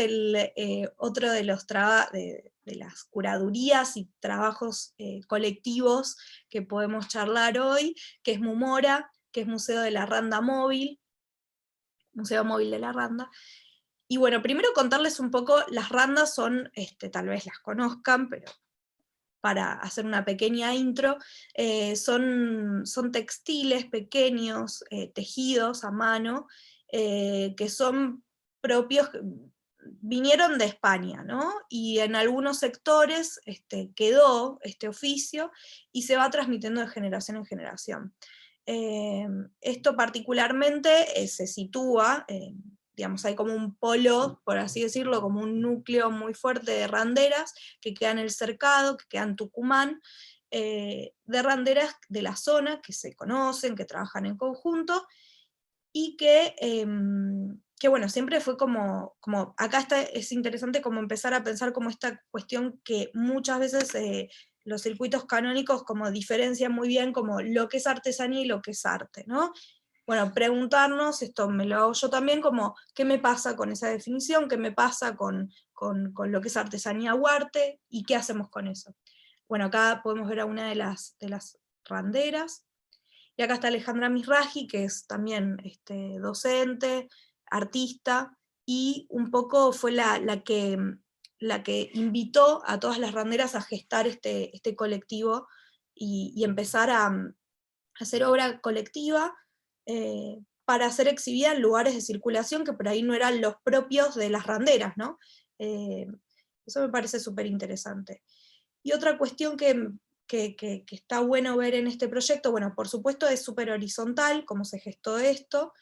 otro de los de las curadurías y trabajos colectivos que podemos charlar hoy, que es Mumora, que es Museo de la Randa Móvil, Museo Móvil de la Randa. Y bueno, primero contarles un poco, las randas son, tal vez las conozcan, pero para hacer una pequeña intro, son textiles pequeños, tejidos a mano, que son propios, vinieron de España, ¿no? Y en algunos sectores quedó este oficio y se va transmitiendo de generación en generación. Esto particularmente se sitúa, digamos, hay como un polo, por así decirlo, como un núcleo muy fuerte de randeras que queda en el Cercado, que queda en Tucumán, de randeras de la zona que se conocen, que trabajan en conjunto, y que bueno, siempre fue como acá es interesante como empezar a pensar como esta cuestión que muchas veces los circuitos canónicos como diferencian muy bien como lo que es artesanía y lo que es arte, ¿no? Bueno, preguntarnos, esto me lo hago yo también, como qué me pasa con esa definición, qué me pasa con lo que es artesanía o arte, y qué hacemos con eso. Bueno, acá podemos ver a una de las randeras, y acá está Alejandra Misraji, que es también docente, artista, y un poco fue la que invitó a todas las randeras a gestar este colectivo y empezar a hacer obra colectiva, para ser exhibida en lugares de circulación que por ahí no eran los propios de las randeras, ¿no? Eso me parece súper interesante. Y otra cuestión que está bueno ver en este proyecto, bueno, por supuesto es súper horizontal, cómo se gestó esto,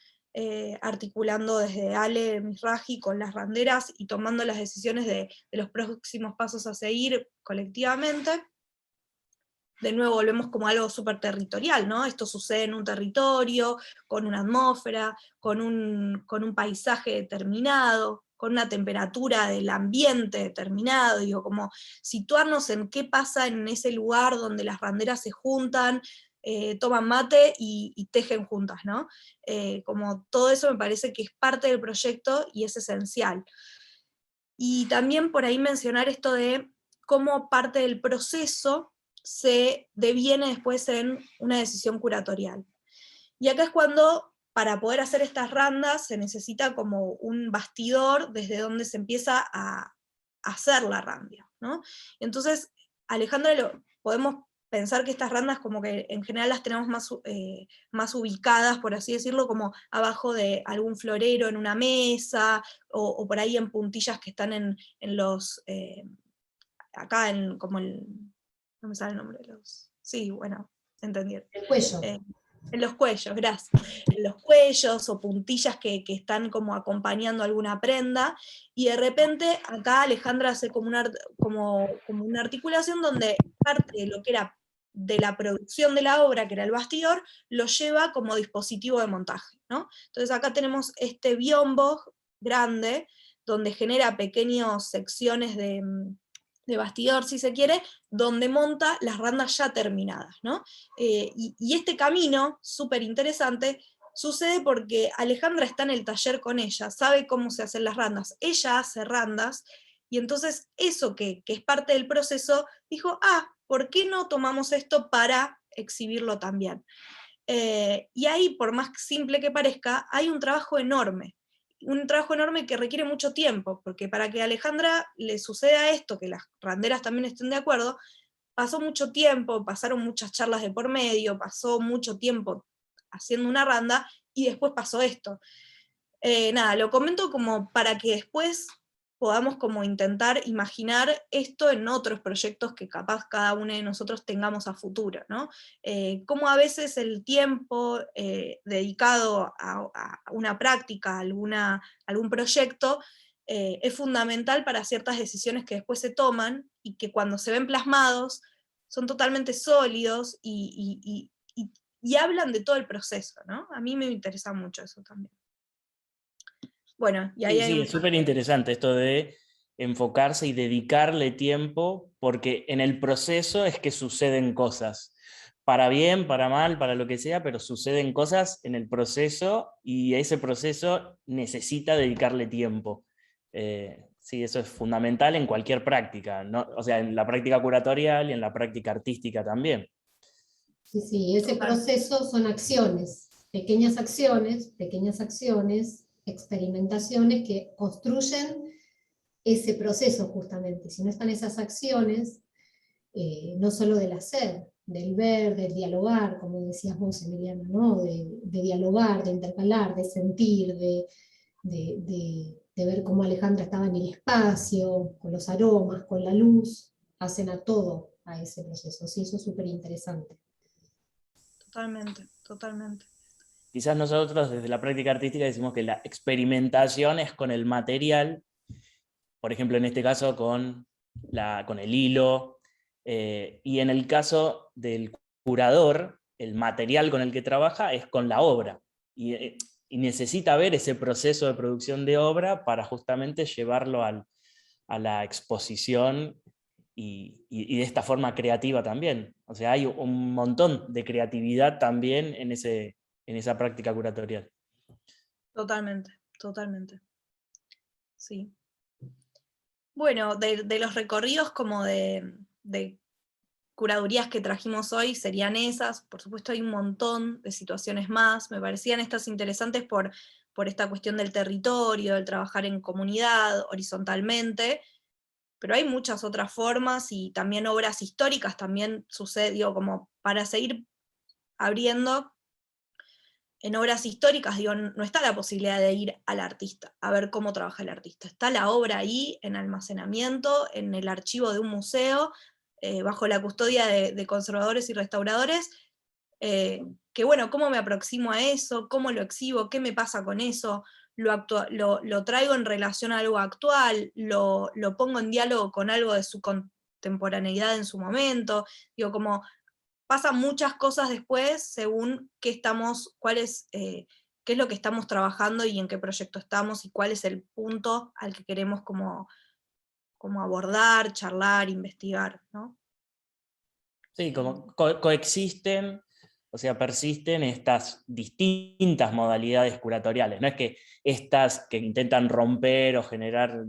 articulando desde Ale Mizrahi con las randeras y tomando las decisiones de los próximos pasos a seguir colectivamente. De nuevo volvemos como algo súper territorial, ¿no? Esto sucede en un territorio, con una atmósfera, con un paisaje determinado, con una temperatura del ambiente determinado, digo, como situarnos en qué pasa en ese lugar donde las randeras se juntan, toman mate y tejen juntas, ¿no? Como todo eso me parece que es parte del proyecto y es esencial. Y también por ahí mencionar esto de cómo parte del proceso se deviene después en una decisión curatorial. Y acá es cuando, para poder hacer estas randas, se necesita como un bastidor desde donde se empieza a hacer la randa, ¿no? Entonces, Alejandra, podemos pensar que estas randas como que en general las tenemos más ubicadas, por así decirlo, como abajo de algún florero en una mesa, o por ahí en puntillas que están en los, acá en como el, no me sale el nombre de los, sí, bueno, entendieron. El cuello. En los cuellos, gracias. En los cuellos o puntillas que están como acompañando alguna prenda, y de repente acá Alejandra hace como una articulación donde parte de lo que era de la producción de la obra, que era el bastidor, lo lleva como dispositivo de montaje, ¿no? Entonces acá tenemos este biombo grande, donde genera pequeñas secciones de bastidor, si se quiere, donde monta las randas ya terminadas, ¿no? Y este camino, súper interesante, sucede porque Alejandra está en el taller con ella, sabe cómo se hacen las randas, ella hace randas, y entonces eso que es parte del proceso, dijo, ¿por qué no tomamos esto para exhibirlo también? Y ahí, por más simple que parezca, hay un trabajo enorme que requiere mucho tiempo, porque para que a Alejandra le suceda esto, que las randeras también estén de acuerdo, pasó mucho tiempo, pasaron muchas charlas de por medio, pasó mucho tiempo haciendo una randa, y después pasó esto. Nada, lo comento como para que después podamos como intentar imaginar esto en otros proyectos que capaz cada uno de nosotros tengamos a futuro, ¿no? Cómo a veces el tiempo dedicado a una práctica, a algún proyecto, es fundamental para ciertas decisiones que después se toman, y que cuando se ven plasmados son totalmente sólidos y hablan de todo el proceso, ¿no? A mí me interesa mucho eso también. Bueno, y ahí hay Sí, es súper interesante esto de enfocarse y dedicarle tiempo, porque en el proceso es que suceden cosas, para bien, para mal, para lo que sea, pero suceden cosas en el proceso, y ese proceso necesita dedicarle tiempo. Sí, eso es fundamental en cualquier práctica, ¿no? O sea, en la práctica curatorial y en la práctica artística también. Sí, ese proceso son acciones, pequeñas acciones, experimentaciones que construyen ese proceso justamente. Si no están esas acciones, no solo del hacer, del ver, del dialogar, como decías vos, Emiliano, ¿no? de dialogar, de intercalar, de sentir, de ver cómo Alejandra estaba en el espacio, con los aromas, con la luz, hacen a todo a ese proceso. Sí, eso es súper interesante. Totalmente, totalmente. Quizás nosotros desde la práctica artística decimos que la experimentación es con el material, por ejemplo en este caso con el hilo, y en el caso del curador, el material con el que trabaja es con la obra, y necesita ver ese proceso de producción de obra para justamente llevarlo a la exposición, y de esta forma creativa también. O sea, hay un montón de creatividad también en esa práctica curatorial. Totalmente, totalmente. Sí. Bueno, de los recorridos como de curadurías que trajimos hoy serían esas. Por supuesto hay un montón de situaciones más. Me parecían estas interesantes por esta cuestión del territorio, del trabajar en comunidad, horizontalmente, pero hay muchas otras formas, y también obras históricas también sucedió, como para seguir abriendo. en obras históricas, digo, no está la posibilidad de ir al artista, a ver cómo trabaja el artista. Está la obra ahí, en almacenamiento, en el archivo de un museo, bajo la custodia de conservadores y restauradores, que bueno, ¿cómo me aproximo a eso? ¿Cómo lo exhibo? ¿Qué me pasa con eso? ¿Lo traigo en relación a algo actual? ¿Lo pongo en diálogo con algo de su contemporaneidad en su momento? Digo, como pasan muchas cosas después según qué estamos, qué es lo que estamos trabajando y en qué proyecto estamos y cuál es el punto al que queremos como abordar, charlar, investigar, ¿no? Sí, como coexisten, o sea, persisten estas distintas modalidades curatoriales. No es que estas que intentan romper o generar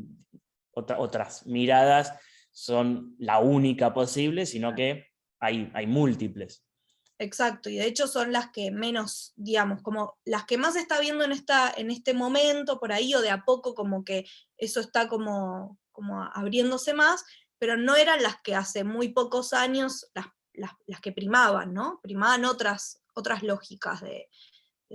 otras miradas son la única posible, sino que hay múltiples. Exacto, y de hecho son las que menos, digamos, como las que más se está viendo en este momento por ahí, o de a poco como que eso está como abriéndose más, pero no eran las que hace muy pocos años las que primaban, ¿no? Primaban otras lógicas de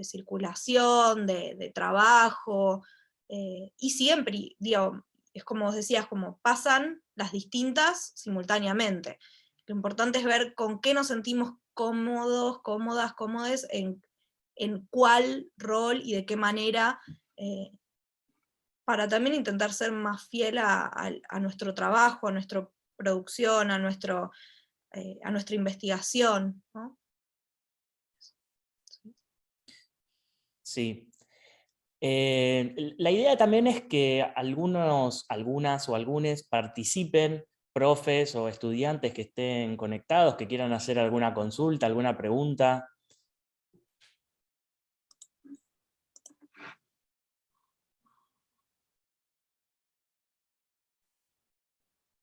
circulación, de trabajo, y siempre, digo, es como vos decías, como pasan las distintas simultáneamente. Lo importante es ver con qué nos sentimos cómodos, cómodas, cómodes, en cuál rol y de qué manera, para también intentar ser más fiel a nuestro trabajo, a nuestra producción, a nuestra investigación, ¿no? Sí. La idea también es que algunas o algunos participen, profes o estudiantes que estén conectados, que quieran hacer alguna consulta, alguna pregunta.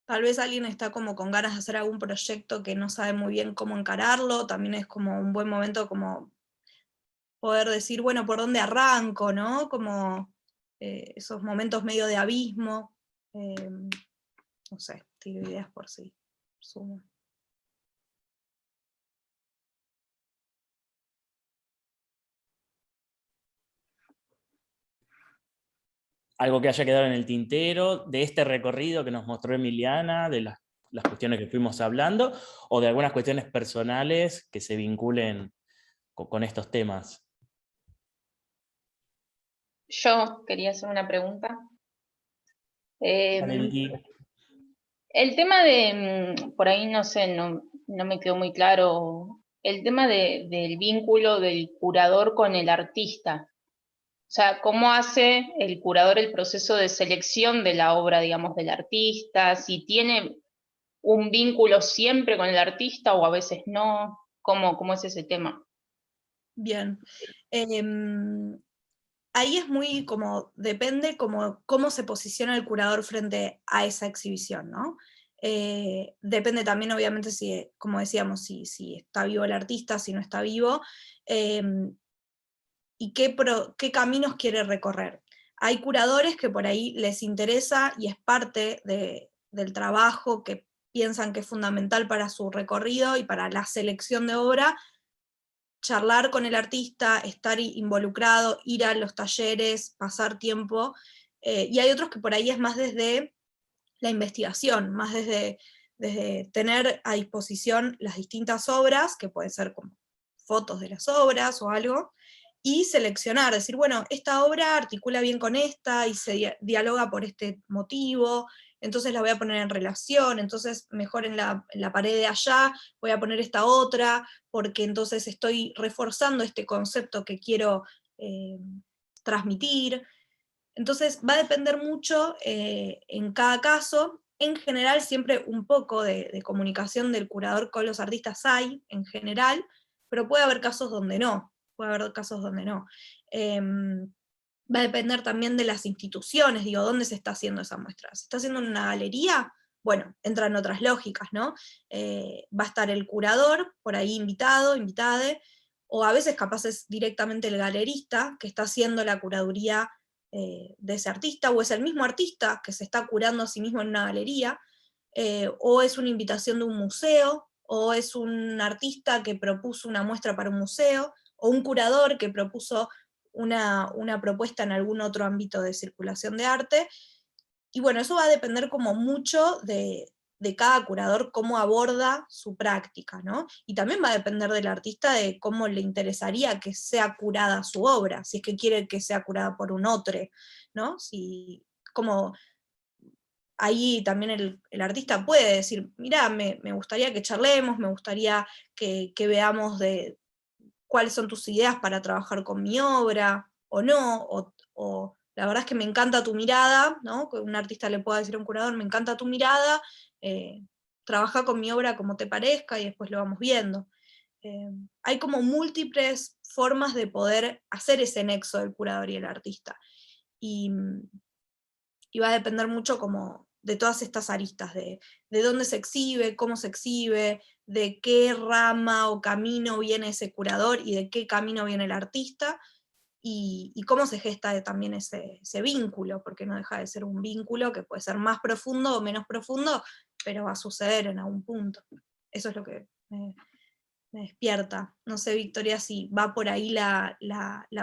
Tal vez alguien está como con ganas de hacer algún proyecto que no sabe muy bien cómo encararlo, también es como un buen momento como poder decir, bueno, ¿por dónde arranco? ¿No? Como esos momentos medio de abismo. No sé, tiro ideas por si sumo. Algo que haya quedado en el tintero de este recorrido que nos mostró Emiliana, de las cuestiones que fuimos hablando, o de algunas cuestiones personales que se vinculen con estos temas. Yo quería hacer una pregunta. Dale, Vicky. El tema por ahí no sé, no me quedó muy claro, el tema del vínculo del curador con el artista. O sea, ¿cómo hace el curador el proceso de selección de la obra, digamos, del artista? Si tiene un vínculo siempre con el artista o a veces no. ¿Cómo es ese tema? Bien. Ahí es muy como, depende como cómo se posiciona el curador frente a esa exhibición, ¿no? Depende también, obviamente, si, como decíamos, si está vivo el artista, si no está vivo, y qué caminos quiere recorrer. Hay curadores que por ahí les interesa y es parte del trabajo que piensan que es fundamental para su recorrido y para la selección de obra, charlar con el artista, estar involucrado, ir a los talleres, pasar tiempo, y hay otros que por ahí es más desde la investigación, más desde tener a disposición las distintas obras, que pueden ser como fotos de las obras o algo, y seleccionar, decir, bueno, esta obra articula bien con esta y se dialoga por este motivo, entonces la voy a poner en relación, entonces mejor en la pared de allá voy a poner esta otra, porque entonces estoy reforzando este concepto que quiero transmitir. Entonces va a depender mucho en cada caso. En general siempre un poco de comunicación del curador con los artistas hay, en general, pero puede haber casos donde no. Va a depender también de las instituciones, digo, ¿dónde se está haciendo esa muestra? ¿Se está haciendo en una galería? Bueno, entran otras lógicas, ¿no? Va a estar el curador, por ahí invitado, invitade, o a veces capaz es directamente el galerista que está haciendo la curaduría de ese artista, o es el mismo artista que se está curando a sí mismo en una galería, o es una invitación de un museo, o es un artista que propuso una muestra para un museo, o un curador que propuso una propuesta en algún otro ámbito de circulación de arte. Y bueno, eso va a depender como mucho de cada curador, cómo aborda su práctica, ¿no? Y también va a depender del artista de cómo le interesaría que sea curada su obra, si es que quiere que sea curada por un otro, ¿no? Si, como ahí también el artista puede decir, mirá, me gustaría que charlemos, me gustaría que veamos de cuáles son tus ideas para trabajar con mi obra, o no, o la verdad es que me encanta tu mirada, ¿no? Que un artista le pueda decir a un curador, me encanta tu mirada, trabaja con mi obra como te parezca y después lo vamos viendo. Hay como múltiples formas de poder hacer ese nexo del curador y el artista. Y va a depender mucho como de todas estas aristas, de dónde se exhibe, cómo se exhibe, de qué rama o camino viene ese curador y de qué camino viene el artista, y cómo se gesta también ese vínculo, porque no deja de ser un vínculo que puede ser más profundo o menos profundo, pero va a suceder en algún punto. Eso es lo que me despierta. No sé, Victoria, si va por ahí la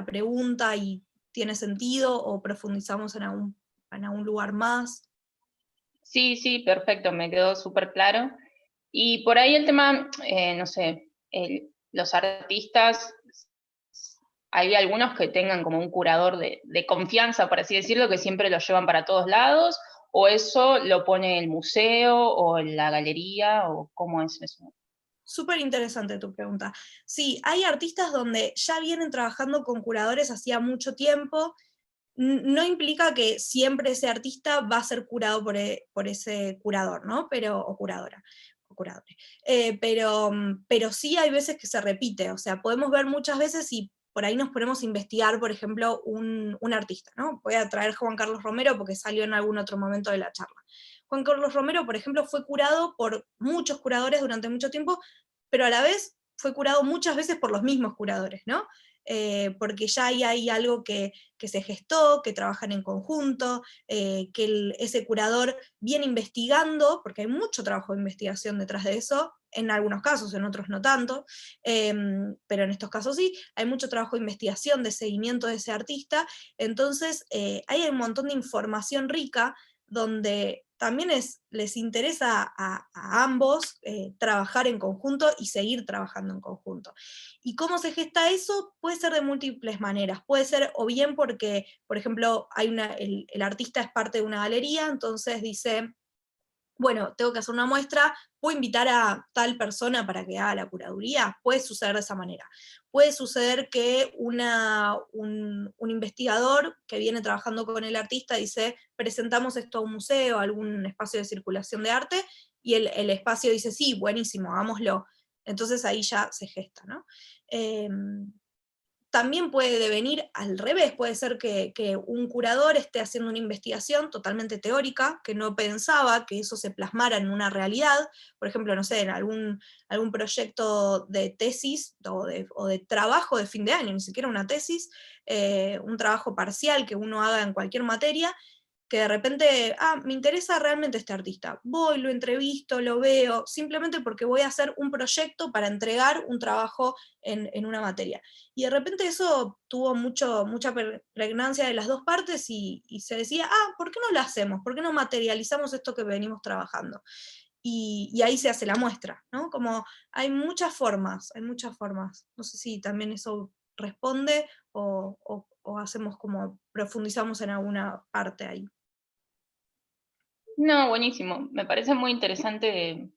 pregunta y tiene sentido, o profundizamos en algún lugar más. Sí, sí, perfecto, me quedó súper claro. Y por ahí el tema, no sé, los artistas, hay algunos que tengan como un curador de confianza, por así decirlo, que siempre lo llevan para todos lados, o eso lo pone el museo o la galería, o cómo es eso. Súper interesante tu pregunta. Sí, hay artistas donde ya vienen trabajando con curadores hacía mucho tiempo. No implica que siempre ese artista va a ser curado por ese curador, ¿no? O curadora, o curadores. Pero sí hay veces que se repite, o sea, podemos ver muchas veces y por ahí nos ponemos a investigar, por ejemplo, un artista, ¿no? Voy a traer Juan Carlos Romero porque salió en algún otro momento de la charla. Juan Carlos Romero, por ejemplo, fue curado por muchos curadores durante mucho tiempo, pero a la vez fue curado muchas veces por los mismos curadores, ¿no? Porque ya hay algo que se gestó, que trabajan en conjunto, que ese curador viene investigando, porque hay mucho trabajo de investigación detrás de eso, en algunos casos, en otros no tanto, pero en estos casos sí, hay mucho trabajo de investigación, de seguimiento de ese artista, entonces hay un montón de información rica donde también les interesa a ambos trabajar en conjunto y seguir trabajando en conjunto. ¿Y cómo se gesta eso? Puede ser de múltiples maneras. Puede ser o bien porque, por ejemplo, el artista es parte de una galería, entonces dice, bueno, tengo que hacer una muestra, ¿puedo invitar a tal persona para que haga la curaduría? Puede suceder de esa manera. Puede suceder que un investigador que viene trabajando con el artista dice, presentamos esto a un museo, a algún espacio de circulación de arte, y el espacio dice, sí, buenísimo, hagámoslo. Entonces ahí ya se gesta, ¿no? También puede devenir al revés, puede ser que un curador esté haciendo una investigación totalmente teórica, que no pensaba que eso se plasmara en una realidad, por ejemplo, no sé, en algún proyecto de tesis o de trabajo de fin de año, ni siquiera una tesis, un trabajo parcial que uno haga en cualquier materia, que de repente, me interesa realmente este artista, voy, lo entrevisto, lo veo, simplemente porque voy a hacer un proyecto para entregar un trabajo en una materia. Y de repente eso tuvo mucha pregnancia de las dos partes y se decía, ¿por qué no lo hacemos? ¿Por qué no materializamos esto que venimos trabajando? Y ahí se hace la muestra, ¿no? Como hay muchas formas. No sé si también eso responde o hacemos como profundizamos en alguna parte ahí. No, buenísimo. Me parece muy interesante,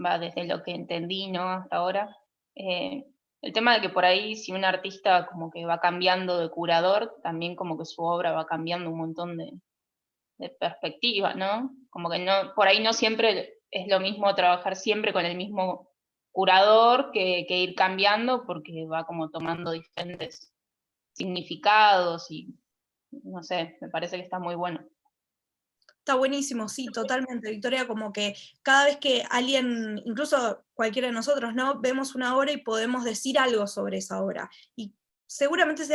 va desde lo que entendí, ¿no? Hasta ahora. El tema de que por ahí, si un artista como que va cambiando de curador, también como que su obra va cambiando un montón de perspectiva, ¿no? Como que no, por ahí no siempre es lo mismo trabajar siempre con el mismo curador que ir cambiando, porque va como tomando diferentes significados y no sé, me parece que está muy bueno. Está buenísimo, sí, totalmente, Victoria, como que cada vez que alguien, incluso cualquiera de nosotros, ¿no? Vemos una obra y podemos decir algo sobre esa obra. Y seguramente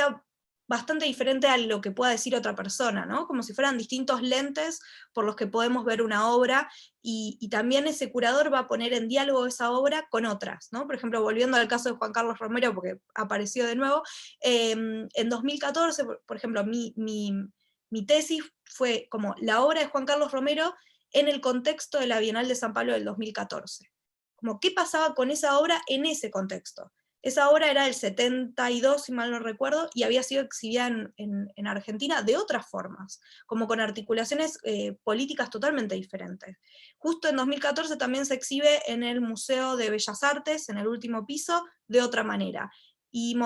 bastante diferente a lo que pueda decir otra persona, ¿no? Como si fueran distintos lentes por los que podemos ver una obra, y también ese curador va a poner en diálogo esa obra con otras, ¿no? Por ejemplo, volviendo al caso de Juan Carlos Romero, porque apareció de nuevo, en 2014, por ejemplo, mi tesis fue como la obra de Juan Carlos Romero en el contexto de la Bienal de San Pablo del 2014. Como qué pasaba con esa obra en ese contexto. Esa obra era del 72, si mal no recuerdo, y había sido exhibida en Argentina de otras formas, como con articulaciones políticas totalmente diferentes. Justo en 2014 también se exhibe en el Museo de Bellas Artes, en el último piso, de otra manera. Y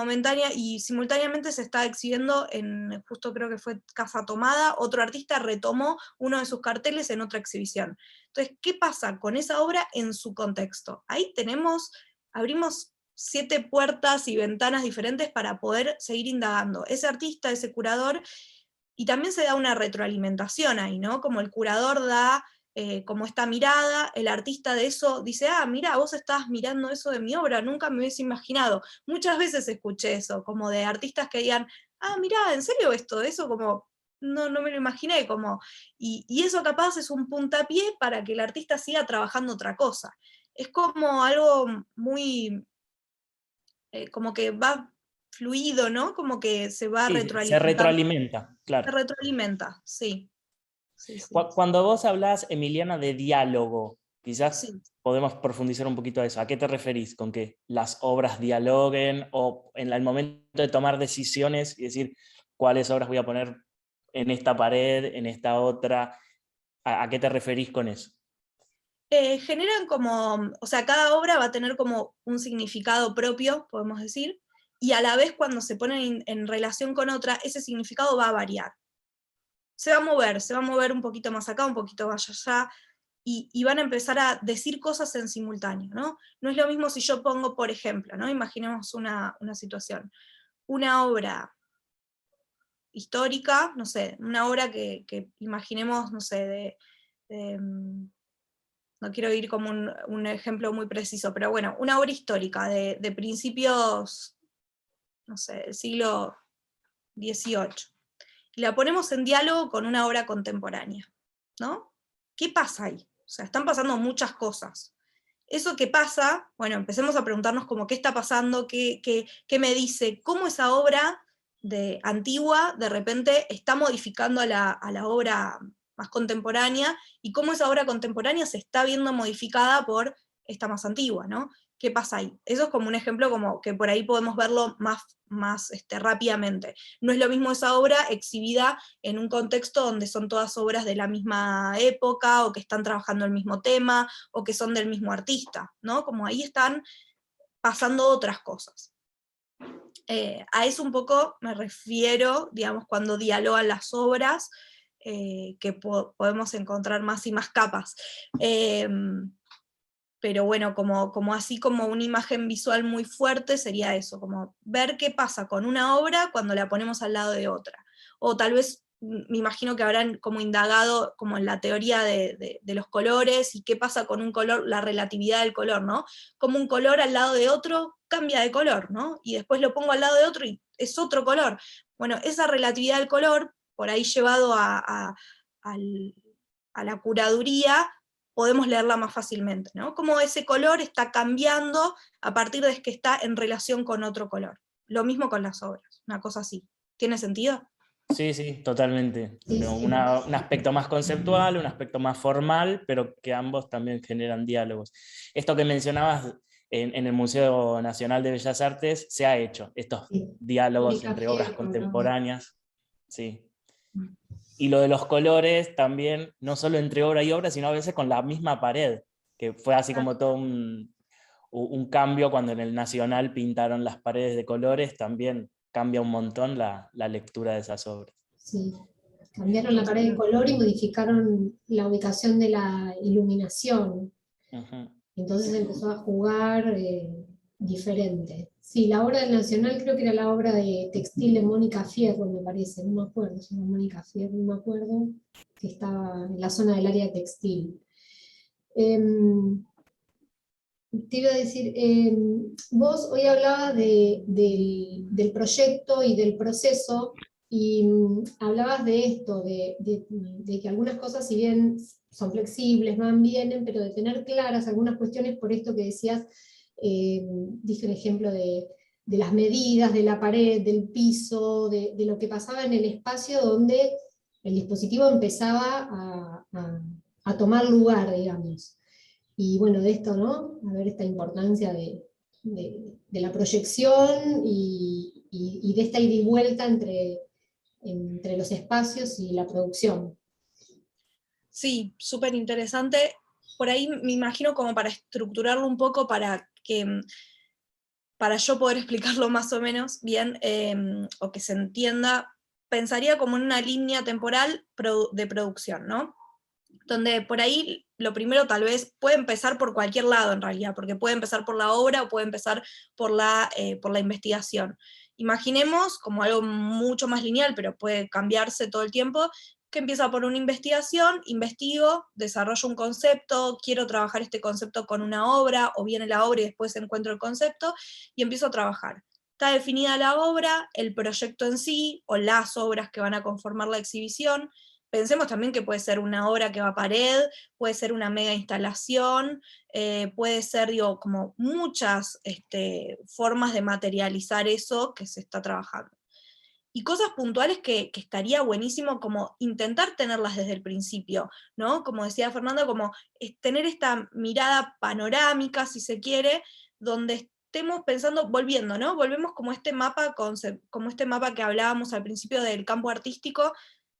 simultáneamente se está exhibiendo en, justo creo que fue Casa Tomada, otro artista retomó uno de sus carteles en otra exhibición. Entonces, ¿qué pasa con esa obra en su contexto? Ahí abrimos 7 puertas y ventanas diferentes para poder seguir indagando. Ese artista, ese curador, y también se da una retroalimentación ahí, ¿no? Como el curador da como esta mirada, el artista de eso dice, mira, vos estabas mirando eso de mi obra, nunca me hubiese imaginado. Muchas veces escuché eso, como de artistas que digan, mira, ¿en serio esto? Eso como, no me lo imaginé, como, y eso capaz es un puntapié para que el artista siga trabajando otra cosa. Es como algo muy, como que va fluido, ¿no? Como que se va Sí, se retroalimenta, se claro. retroalimenta, sí. Sí. Cuando vos hablás, Emiliana, de diálogo, quizás Sí. podemos profundizar un poquito a eso. ¿A qué te referís? ¿Con que las obras dialoguen o en el momento de tomar decisiones y decir cuáles obras voy a poner en esta pared, en esta otra? ¿A qué te referís con eso? Generan como, o sea, cada obra va a tener como un significado propio, podemos decir, y a la vez cuando se ponen en relación con otra, ese significado va a variar. Se va a mover un poquito más acá, un poquito más allá, y van a empezar a decir cosas en simultáneo, ¿no? No es lo mismo si yo pongo, por ejemplo, ¿no? Imaginemos una situación, una obra histórica, no sé, una obra que imaginemos, no sé, no quiero ir como un ejemplo muy preciso, pero bueno, una obra histórica de principios, no sé, del siglo XVIII. Y la ponemos en diálogo con una obra contemporánea, ¿no? ¿Qué pasa ahí? O sea, están pasando muchas cosas. Eso que pasa, bueno, empecemos a preguntarnos como qué está pasando, qué me dice, cómo esa obra antigua de repente está modificando a la obra más contemporánea, y cómo esa obra contemporánea se está viendo modificada por esta más antigua, ¿no? ¿Qué pasa ahí? Eso es como un ejemplo como que por ahí podemos verlo más rápidamente. No es lo mismo esa obra exhibida en un contexto donde son todas obras de la misma época, o que están trabajando el mismo tema, o que son del mismo artista, ¿no? Como ahí están pasando otras cosas. A eso un poco me refiero, digamos, cuando dialogan las obras, que podemos encontrar más y más capas. Pero bueno, como así como una imagen visual muy fuerte sería eso, como ver qué pasa con una obra cuando la ponemos al lado de otra. O tal vez, me imagino que habrán como indagado como en la teoría de los colores, y qué pasa con un color, la relatividad del color, ¿no? Como un color al lado de otro cambia de color, ¿no? Y después lo pongo al lado de otro y es otro color. Bueno, esa relatividad del color, por ahí llevado a la curaduría, podemos leerla más fácilmente, ¿no? Cómo ese color está cambiando a partir de que está en relación con otro color. Lo mismo con las obras, una cosa así. ¿Tiene sentido? Sí, totalmente. Sí, sí. Un aspecto más conceptual, un aspecto más formal, pero que ambos también generan diálogos. Esto que mencionabas en el Museo Nacional de Bellas Artes se ha hecho, estos Sí. diálogos Mónica entre obras Fierro, contemporáneas. Sí. Y lo de los colores también, no solo entre obra y obra, sino a veces con la misma pared, que fue así como todo un cambio cuando en el Nacional pintaron las paredes de colores, también cambia un montón la lectura de esas obras. Sí. Cambiaron la pared de color y modificaron la ubicación de la iluminación. Ujú. Entonces empezó a jugar diferente. Sí, la obra del Nacional creo que era la obra de textil de Mónica Fierro, me parece, no me acuerdo, se llama Mónica Fierro, no me acuerdo, que estaba en la zona del área textil. te iba a decir, vos hoy hablabas del proyecto y del proceso, y hablabas de esto, de que algunas cosas, si bien son flexibles, van, vienen, pero de tener claras algunas cuestiones, por esto que decías, dije un ejemplo de las medidas, de la pared, del piso, de lo que pasaba en el espacio donde el dispositivo empezaba a tomar lugar, digamos. Y bueno, de esto, ¿no? A ver esta importancia de la proyección y de esta ida y vuelta entre los espacios y la producción. Sí, súper interesante. Por ahí me imagino como para estructurarlo un poco, para yo poder explicarlo más o menos bien, o que se entienda, pensaría como en una línea temporal de producción, ¿no? Donde por ahí lo primero tal vez puede empezar por cualquier lado en realidad, porque puede empezar por la obra o puede empezar por la investigación. Imaginemos como algo mucho más lineal, pero puede cambiarse todo el tiempo, que empieza por una investigación, investigo, desarrollo un concepto, quiero trabajar este concepto con una obra, o viene la obra y después encuentro el concepto, y empiezo a trabajar. Está definida la obra, el proyecto en sí, o las obras que van a conformar la exhibición. Pensemos también que puede ser una obra que va a pared, puede ser una mega instalación, puede ser, digo, como muchas formas de materializar eso que se está trabajando. Y cosas puntuales que estaría buenísimo como intentar tenerlas desde el principio, ¿no? Como decía Fernanda, como tener esta mirada panorámica, si se quiere, donde estemos pensando, volviendo, ¿no? Volvemos como este mapa que hablábamos al principio del campo artístico,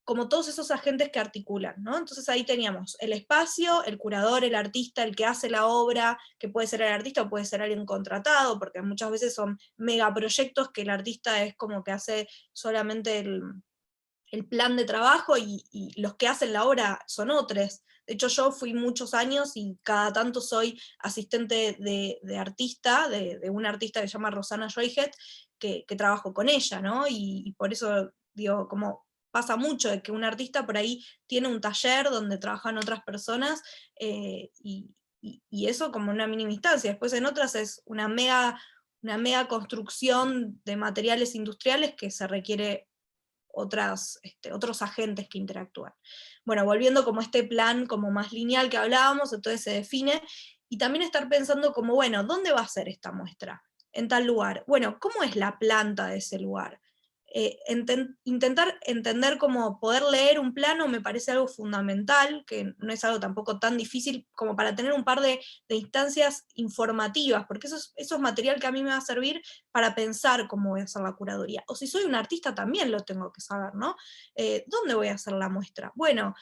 como todos esos agentes que articulan, ¿no? Entonces ahí teníamos el espacio, el curador, el artista, el que hace la obra, que puede ser el artista o puede ser alguien contratado, porque muchas veces son megaproyectos que el artista es como que hace solamente el plan de trabajo y los que hacen la obra son otros. De hecho, yo fui muchos años y cada tanto soy asistente de artista, de una artista que se llama Rosana Joyhet, que trabajo con ella, ¿no? Y por eso digo, como pasa mucho de que un artista por ahí tiene un taller donde trabajan otras personas, y eso como una mínima instancia. Después en otras es una mega construcción de materiales industriales que se requiere otros agentes que interactúan. Bueno, volviendo como este plan como más lineal que hablábamos, entonces se define, y también estar pensando como, bueno, ¿dónde va a ser esta muestra? En tal lugar. Bueno, ¿cómo es la planta de ese lugar? Intentar entender cómo poder leer un plano me parece algo fundamental, que no es algo tampoco tan difícil como para tener un par de instancias informativas, porque eso es material que a mí me va a servir para pensar cómo voy a hacer la curaduría. O si soy un artista también lo tengo que saber, ¿no? ¿Dónde voy a hacer la muestra? Bueno,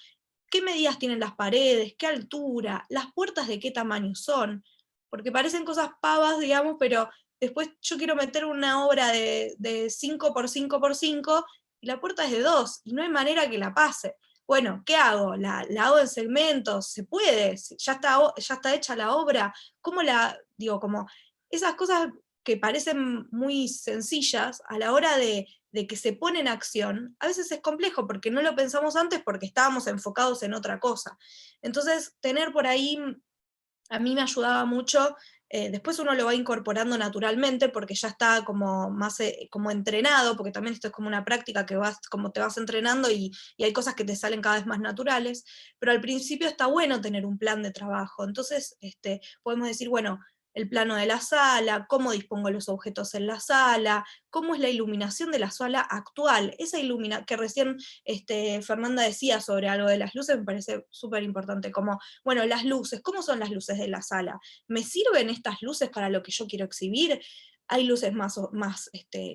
¿qué medidas tienen las paredes? ¿Qué altura? ¿Las puertas de qué tamaño son? Porque parecen cosas pavas, digamos, pero después yo quiero meter una obra de 5 por 5 por 5 y la puerta es de 2 y no hay manera que la pase. Bueno, ¿qué hago? ¿La hago en segmentos? ¿Se puede? ¿Ya está hecha la obra? ¿Cómo digo, como esas cosas que parecen muy sencillas a la hora de que se pone en acción, a veces es complejo porque no lo pensamos antes porque estábamos enfocados en otra cosa. Entonces, tener por ahí, a mí me ayudaba mucho. Después uno lo va incorporando naturalmente porque ya está como más como entrenado, porque también esto es como una práctica que como te vas entrenando y hay cosas que te salen cada vez más naturales, pero al principio está bueno tener un plan de trabajo. Entonces podemos decir, bueno, el plano de la sala, cómo dispongo los objetos en la sala, cómo es la iluminación de la sala actual, esa que recién Fernanda decía sobre algo de las luces, me parece súper importante, como, bueno, las luces, ¿cómo son las luces de la sala? ¿Me sirven estas luces para lo que yo quiero exhibir? Hay luces más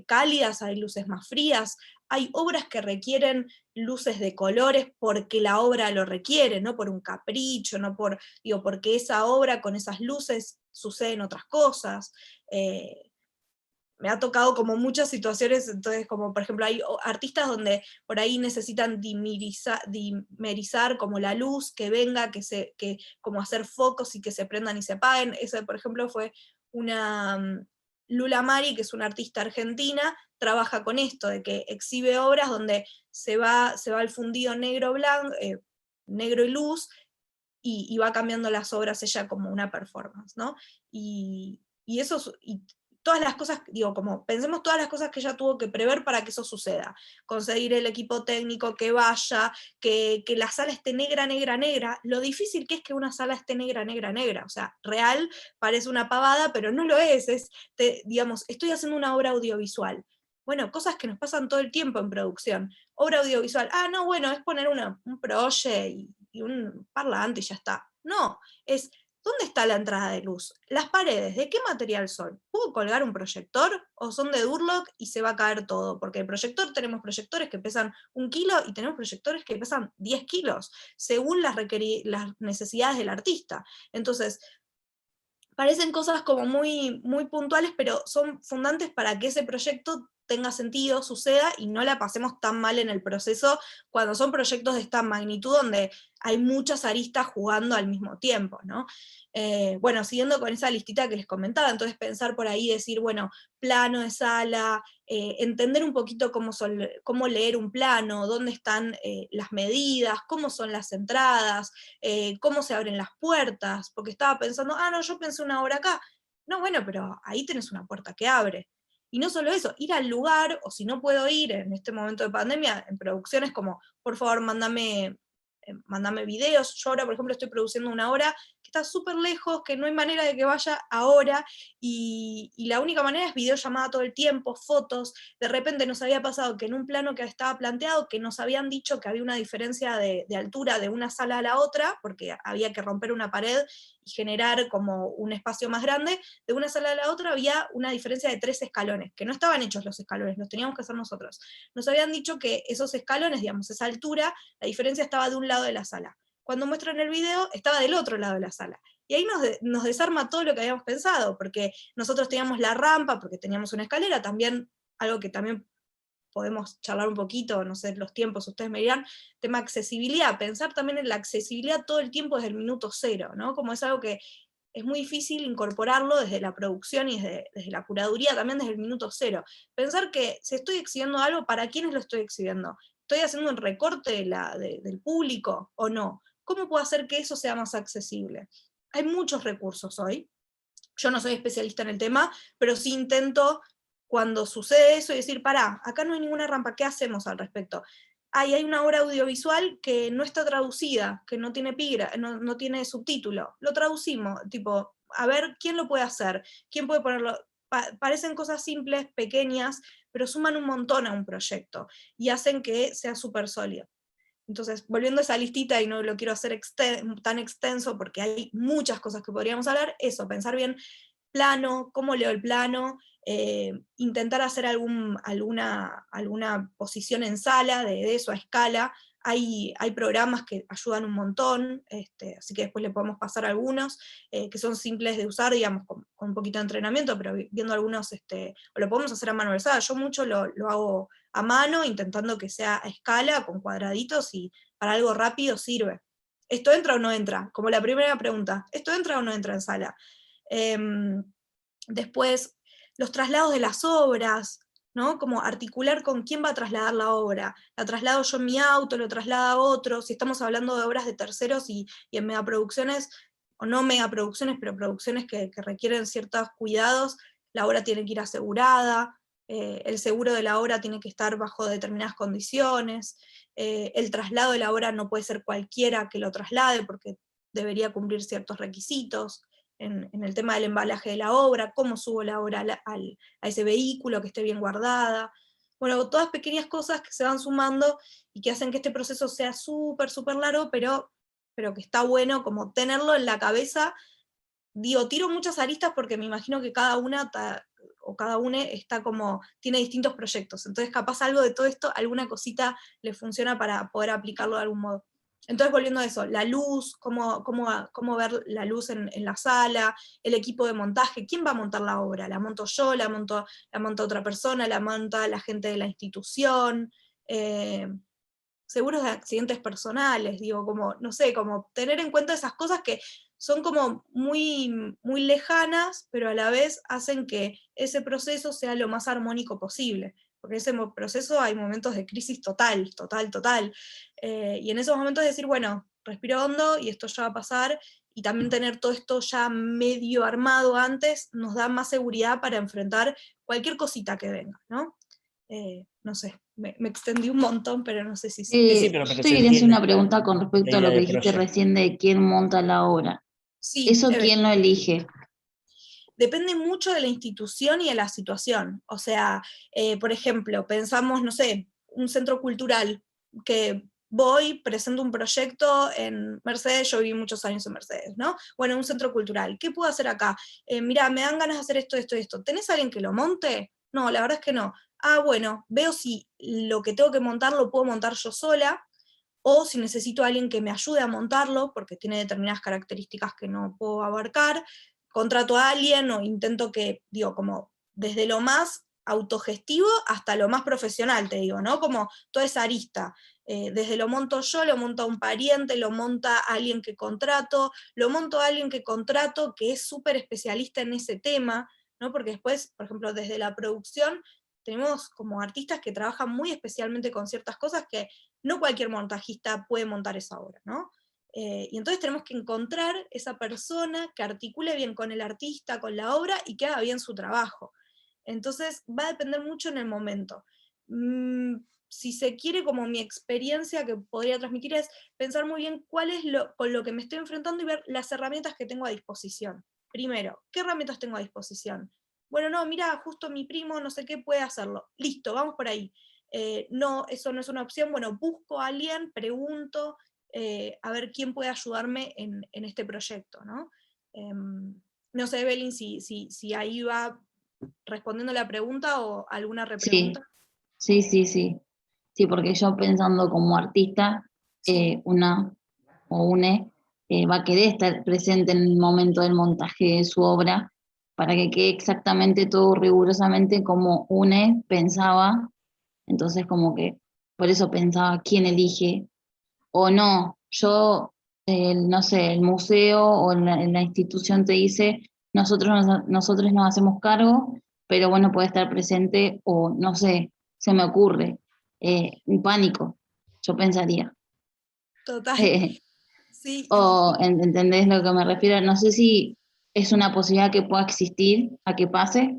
cálidas, hay luces más frías, hay obras que requieren luces de colores porque la obra lo requiere, no por un capricho, no porque esa obra con esas luces suceden otras cosas. Me ha tocado como muchas situaciones, entonces como por ejemplo hay artistas donde por ahí necesitan dimerizar como la luz, que venga, que como hacer focos y que se prendan y se apaguen. Esa por ejemplo fue una Lula Mari, que es una artista argentina, trabaja con esto, de que exhibe obras donde se va al fundido negro y luz, y va cambiando las obras ella como una performance, ¿no? Y eso, y todas las cosas, digo, como pensemos todas las cosas que ella tuvo que prever para que eso suceda, conseguir el equipo técnico que vaya, que la sala esté negra, negra, negra, lo difícil que es que una sala esté negra, negra, negra, o sea, real parece una pavada, pero no lo es, digamos, estoy haciendo una obra audiovisual. Bueno, cosas que nos pasan todo el tiempo en producción. Obra audiovisual, no, bueno, es poner un proye y un parlante y ya está. No, es, ¿dónde está la entrada de luz? Las paredes, ¿de qué material son? ¿Puedo colgar un proyector o son de Durlock y se va a caer todo? Porque el proyector, tenemos proyectores que pesan 1 kilo y tenemos proyectores que pesan 10 kilos, según las necesidades del artista. Entonces, parecen cosas como muy, muy puntuales, pero son fundantes para que ese proyecto tenga sentido, suceda, y no la pasemos tan mal en el proceso cuando son proyectos de esta magnitud donde hay muchas aristas jugando al mismo tiempo, ¿no? Bueno, siguiendo con esa listita que les comentaba, entonces pensar por ahí, decir, bueno, plano de sala, entender un poquito cómo leer un plano, dónde están las medidas, cómo son las entradas, cómo se abren las puertas, porque estaba pensando, no, yo pensé una hora acá. No, bueno, pero ahí tenés una puerta que abre. Y no solo eso, ir al lugar, o si no puedo ir en este momento de pandemia, en producciones como, por favor, mándame videos. Yo ahora, por ejemplo, estoy produciendo una obra que está súper lejos, que no hay manera de que vaya ahora, y la única manera es videollamada todo el tiempo, fotos. De repente nos había pasado que en un plano que estaba planteado, que nos habían dicho que había una diferencia de altura de una sala a la otra, porque había que romper una pared y generar como un espacio más grande, de una sala a la otra había una diferencia de 3 escalones, que no estaban hechos los escalones, los teníamos que hacer nosotros. Nos habían dicho que esos escalones, digamos, esa altura, la diferencia estaba de un lado de la sala. Cuando muestran el video, estaba del otro lado de la sala. Y ahí nos desarma todo lo que habíamos pensado, porque nosotros teníamos la rampa, porque teníamos una escalera, también algo que también podemos charlar un poquito, no sé, los tiempos, ustedes me dirán, tema accesibilidad, pensar también en la accesibilidad todo el tiempo desde el minuto cero, ¿no? Como es algo que es muy difícil incorporarlo desde la producción y desde la curaduría, también desde el minuto cero. Pensar que si estoy exhibiendo algo, ¿para quiénes lo estoy exhibiendo? ¿Estoy haciendo un recorte del público o no? ¿Cómo puedo hacer que eso sea más accesible? Hay muchos recursos hoy. Yo no soy especialista en el tema, pero sí intento, cuando sucede eso, y decir, pará, acá no hay ninguna rampa, ¿qué hacemos al respecto? Hay una obra audiovisual que no está traducida, que no tiene no tiene subtítulo. Lo traducimos, tipo, a ver quién lo puede hacer, quién puede ponerlo. Parecen cosas simples, pequeñas, pero suman un montón a un proyecto y hacen que sea súper sólido. Entonces, volviendo a esa listita, y no lo quiero hacer tan extenso porque hay muchas cosas que podríamos hablar, eso, pensar bien plano, cómo leo el plano, intentar hacer alguna posición en sala de eso a escala. Hay programas que ayudan un montón, así que después le podemos pasar algunos, que son simples de usar, digamos, con un poquito de entrenamiento, pero viendo algunos, o lo podemos hacer a mano alzada. Yo mucho lo hago a mano, intentando que sea a escala, con cuadraditos, y para algo rápido sirve. ¿Esto entra o no entra? Como la primera pregunta, ¿esto entra o no entra en sala? Después, los traslados de las obras, ¿no? Como articular con quién va a trasladar la obra. La traslado yo en mi auto, lo traslada otro. Si estamos hablando de obras de terceros y en megaproducciones, o no megaproducciones, pero producciones que requieren ciertos cuidados, la obra tiene que ir asegurada, el seguro de la obra tiene que estar bajo determinadas condiciones, el traslado de la obra no puede ser cualquiera que lo traslade, porque debería cumplir ciertos requisitos. En el tema del embalaje de la obra, cómo subo la obra a ese vehículo, que esté bien guardada. Bueno, todas pequeñas cosas que se van sumando y que hacen que este proceso sea súper, súper largo, pero que está bueno como tenerlo en la cabeza. Digo, tiro muchas aristas porque me imagino que cada una o cada uno está como, tiene distintos proyectos, entonces capaz algo de todo esto, alguna cosita le funciona para poder aplicarlo de algún modo. Entonces, volviendo a eso, la luz, cómo ver la luz en la sala, el equipo de montaje, ¿quién va a montar la obra? ¿La monto yo? ¿La monta otra persona? ¿La monta la gente de la institución? Seguros de accidentes personales, digo, como, no sé, como tener en cuenta esas cosas que son como muy, muy lejanas, pero a la vez hacen que ese proceso sea lo más armónico posible, porque en ese proceso hay momentos de crisis total, total, total, y en esos momentos decir, bueno, respiro hondo y esto ya va a pasar, y también tener todo esto ya medio armado antes nos da más seguridad para enfrentar cualquier cosita que venga, ¿no? No sé, me extendí un montón, pero no sé si... Sí, Yo pero te se quería hacer entiende una pregunta con respecto la a lo idea que de dijiste proyecto. recién de quién monta la obra. Sí, ¿Eso quién lo elige? depende mucho de la institución y de la situación. O sea, por ejemplo, pensamos, no sé, un centro cultural, que voy, presento un proyecto en Mercedes, yo viví muchos años en Mercedes, ¿no? Bueno, un centro cultural, ¿qué puedo hacer acá? Mira, me dan ganas de hacer esto, esto, esto. ¿Tenés alguien que lo monte? No, la verdad es que no. Ah, bueno, veo si lo que tengo que montar lo puedo montar yo sola, o si necesito a alguien que me ayude a montarlo, porque tiene determinadas características que no puedo abarcar, contrato a alguien o intento que, digo, como desde lo más autogestivo hasta lo más profesional, te digo, ¿no? Como toda esa arista. Desde lo monto yo, lo monta un pariente, lo monta alguien que contrato, lo monto a alguien que contrato que es súper especialista en ese tema, ¿no? Porque después, por ejemplo, desde la producción, tenemos como artistas que trabajan muy especialmente con ciertas cosas que no cualquier montajista puede montar esa obra, ¿no? Y entonces tenemos que encontrar esa persona que articule bien con el artista, con la obra, y que haga bien su trabajo. Entonces va a depender mucho en el momento. Si se quiere, como mi experiencia que podría transmitir es pensar muy bien cuál es con lo que me estoy enfrentando y ver las herramientas que tengo a disposición. Primero, ¿qué herramientas tengo a disposición? Bueno, no, mira, justo mi primo, no sé qué, puede hacerlo. Listo, vamos por ahí. No, eso no es una opción. Bueno, busco a alguien, pregunto, a ver quién puede ayudarme en este proyecto, ¿no? No sé, Evelyn, si ahí va respondiendo la pregunta o alguna Sí, repregunta. sí. Sí, porque yo pensando como artista, Sí. una o une va a querer estar presente en el momento del montaje de su obra para que quede exactamente todo rigurosamente como une pensaba. Entonces como que por eso pensaba quién elige o no. Yo, no sé, el museo o en la institución te dice, nosotros nos hacemos cargo, pero bueno, puede estar presente o no sé, se me ocurre. Un pánico, yo pensaría. Total. Sí, O ¿entendés lo que me refiero? No sé si es una posibilidad que pueda existir a que pase.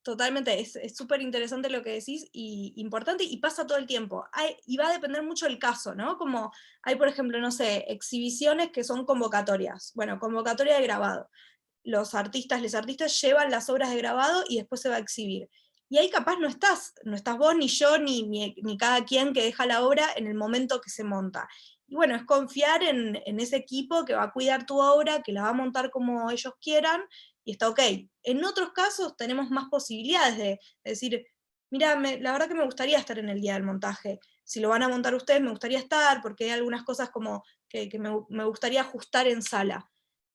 totalmente, es súper interesante lo que decís y importante, y pasa todo el tiempo. Y va a depender mucho del caso, ¿no? Como hay, por ejemplo, no sé, exhibiciones que son convocatorias. Bueno, convocatoria de grabado. Los artistas llevan las obras de grabado y después se va a exhibir. Y ahí capaz no estás vos, ni yo, ni cada quien que deja la obra en el momento que se monta. Y bueno, es confiar en ese equipo que va a cuidar tu obra, que la va a montar como ellos quieran, y está ok. En otros casos tenemos más posibilidades de decir, mira, la verdad que me gustaría estar en el día del montaje. Si lo van a montar ustedes, me gustaría estar, porque hay algunas cosas como que me gustaría ajustar en sala.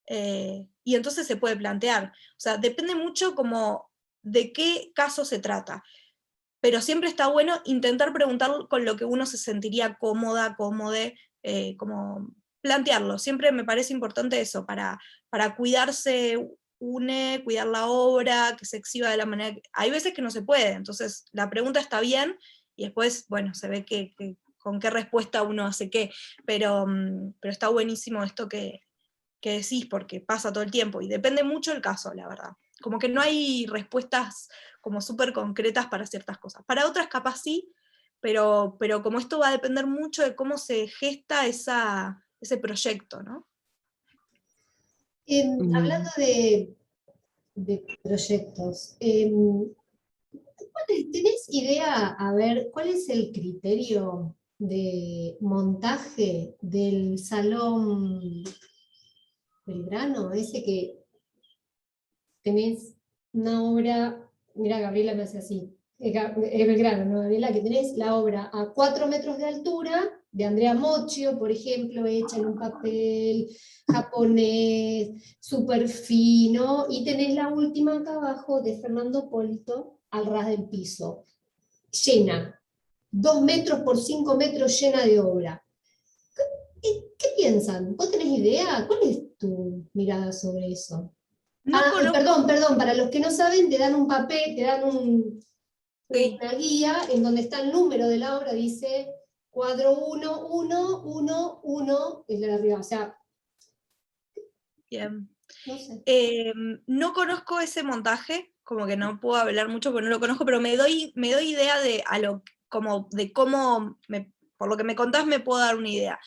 Y entonces se puede plantear. O sea, depende mucho como de qué caso se trata. Pero siempre está bueno intentar preguntar con lo que uno se sentiría cómoda, cómode, como plantearlo. Siempre me parece importante eso, para cuidarse cuidar la obra, que se exhiba de la manera que... Hay veces que no se puede, entonces la pregunta está bien, y después, bueno, se ve con qué respuesta uno hace qué, pero está buenísimo esto que decís, porque pasa todo el tiempo, y depende mucho del caso, la verdad. Como que no hay respuestas como súper concretas para ciertas cosas. Para otras capaz sí, pero como esto va a depender mucho de cómo se gesta ese proyecto, ¿no? Hablando de proyectos, ¿tenés idea, a ver, cuál es el criterio de montaje del Salón Belgrano? Ese que tenés una obra, mira, Gabriela me hace así, Belgrano, ¿no, Gabriela? Que tenés la obra a 4 metros de altura, de Andrea Mocchio, por ejemplo, hecha en un papel japonés, súper fino, y tenés la última acá abajo de Fernando Polito, al ras del piso, llena, 2 metros por 5 metros llena de obra. ¿Qué piensan? ¿Vos tenés idea? ¿Cuál es tu mirada sobre eso? No conozco, Perdón, para los que no saben, te dan un papel, te dan sí, una guía en donde está el número de la obra, dice cuadro 1, 1, 1, 1, y de arriba, o sea, Bien. no sé. No conozco ese montaje, como que no puedo hablar mucho porque no lo conozco, pero me doy idea de, por lo que me contás me puedo dar una idea.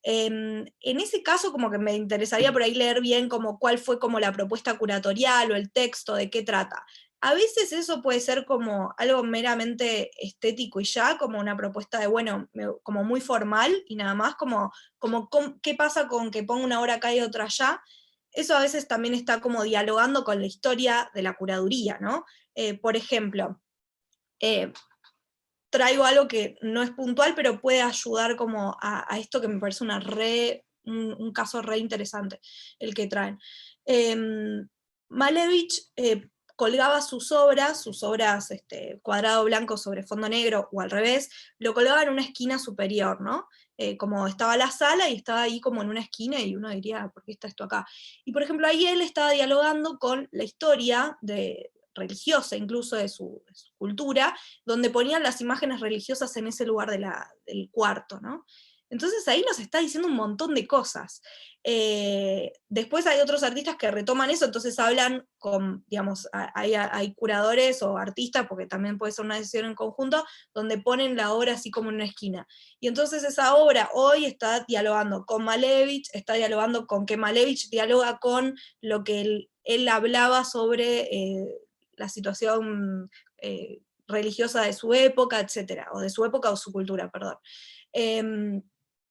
En ese caso, como que me interesaría por ahí leer bien como cuál fue como la propuesta curatorial o el texto, de qué trata. A veces eso puede ser como algo meramente estético y ya, como una propuesta de, bueno, como muy formal y nada más, como qué pasa con que ponga una obra acá y otra allá. Eso a veces también está como dialogando con la historia de la curaduría, ¿no? Por ejemplo, traigo algo que no es puntual, pero puede ayudar como a esto que me parece un caso re interesante, el que traen. Malevich colgaba sus obras cuadrado blanco sobre fondo negro, o al revés, lo colgaba en una esquina superior, ¿no? Como estaba la sala y estaba ahí como en una esquina, y uno diría, ¿por qué está esto acá? Y por ejemplo, ahí él estaba dialogando con la historia religiosa incluso de su cultura, donde ponían las imágenes religiosas en ese lugar del cuarto, ¿no? Entonces ahí nos está diciendo un montón de cosas. Después hay otros artistas que retoman eso, entonces hablan con, digamos, hay curadores o artistas, porque también puede ser una decisión en conjunto, donde ponen la obra así como en una esquina. Y entonces esa obra hoy está dialogando con Malevich, está dialogando con que Malevich dialoga con lo que él hablaba sobre la situación religiosa de su época, etcétera, o de su época o su cultura, perdón.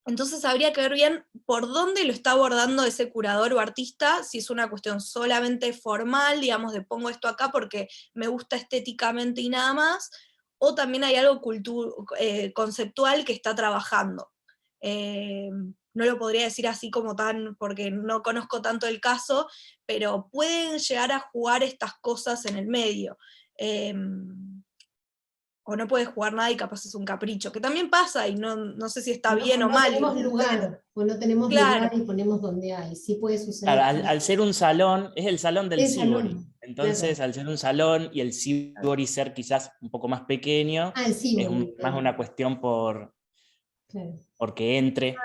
Entonces habría que ver bien por dónde lo está abordando ese curador o artista, si es una cuestión solamente formal, digamos, de pongo esto acá porque me gusta estéticamente y nada más, o también hay algo conceptual que está trabajando. No lo podría decir así como tan, porque no conozco tanto el caso, pero pueden llegar a jugar estas cosas en el medio. O no puedes jugar nada y capaz es un capricho, que también pasa y no sé si está bien o No mal. tenemos lugar, o no tenemos Claro. lugar y ponemos donde hay, sí puede suceder. Claro, al ser un salón, es el salón del Es Sibori. salón, Entonces, claro. al ser un salón y el Sibori ser quizás un poco más pequeño, Ah, el Sibori, más claro. una cuestión Claro. porque entre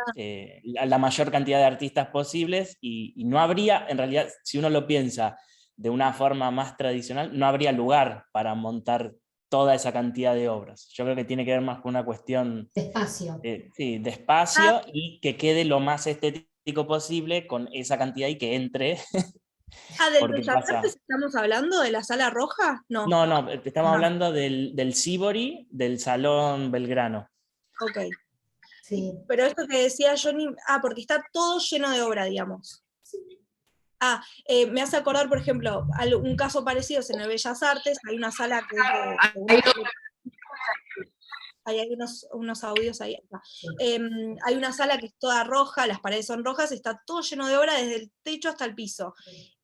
la mayor cantidad de artistas posibles, y no habría, en realidad, si uno lo piensa de una forma más tradicional, no habría lugar para montar toda esa cantidad de obras. Yo creo que tiene que ver más con una cuestión Despacio. sí, de espacio, y que quede lo más estético posible con esa cantidad y que entre. ¿Del Porque Bellas pasa. Artes estamos hablando? ¿De la Sala Roja? No. No, estamos No. hablando del Sibori, del Salón Belgrano. Ok. Sí. Pero esto que decía Johnny, porque está todo lleno de obra, digamos. Me hace acordar, por ejemplo, un caso parecido es en el Bellas Artes, hay una sala que es hay unos audios ahí. Hay una sala que es toda roja, las paredes son rojas, está todo lleno de obra desde el techo hasta el piso.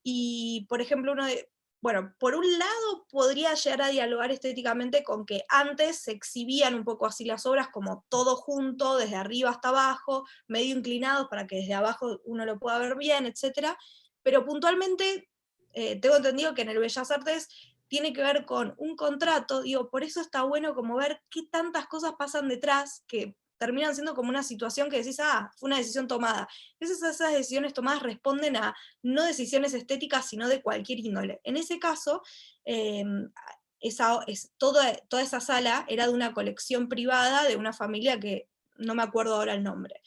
Y, por ejemplo, por un lado podría llegar a dialogar estéticamente con que antes se exhibían un poco así las obras, como todo junto, desde arriba hasta abajo, medio inclinados para que desde abajo uno lo pueda ver bien, etc. Pero puntualmente, tengo entendido que en el Bellas Artes tiene que ver con un contrato, digo, por eso está bueno como ver qué tantas cosas pasan detrás, que terminan siendo como una situación que decís, fue una decisión tomada. Esas decisiones tomadas responden a no decisiones estéticas, sino de cualquier índole. En ese caso, toda esa sala era de una colección privada de una familia que no me acuerdo ahora el nombre.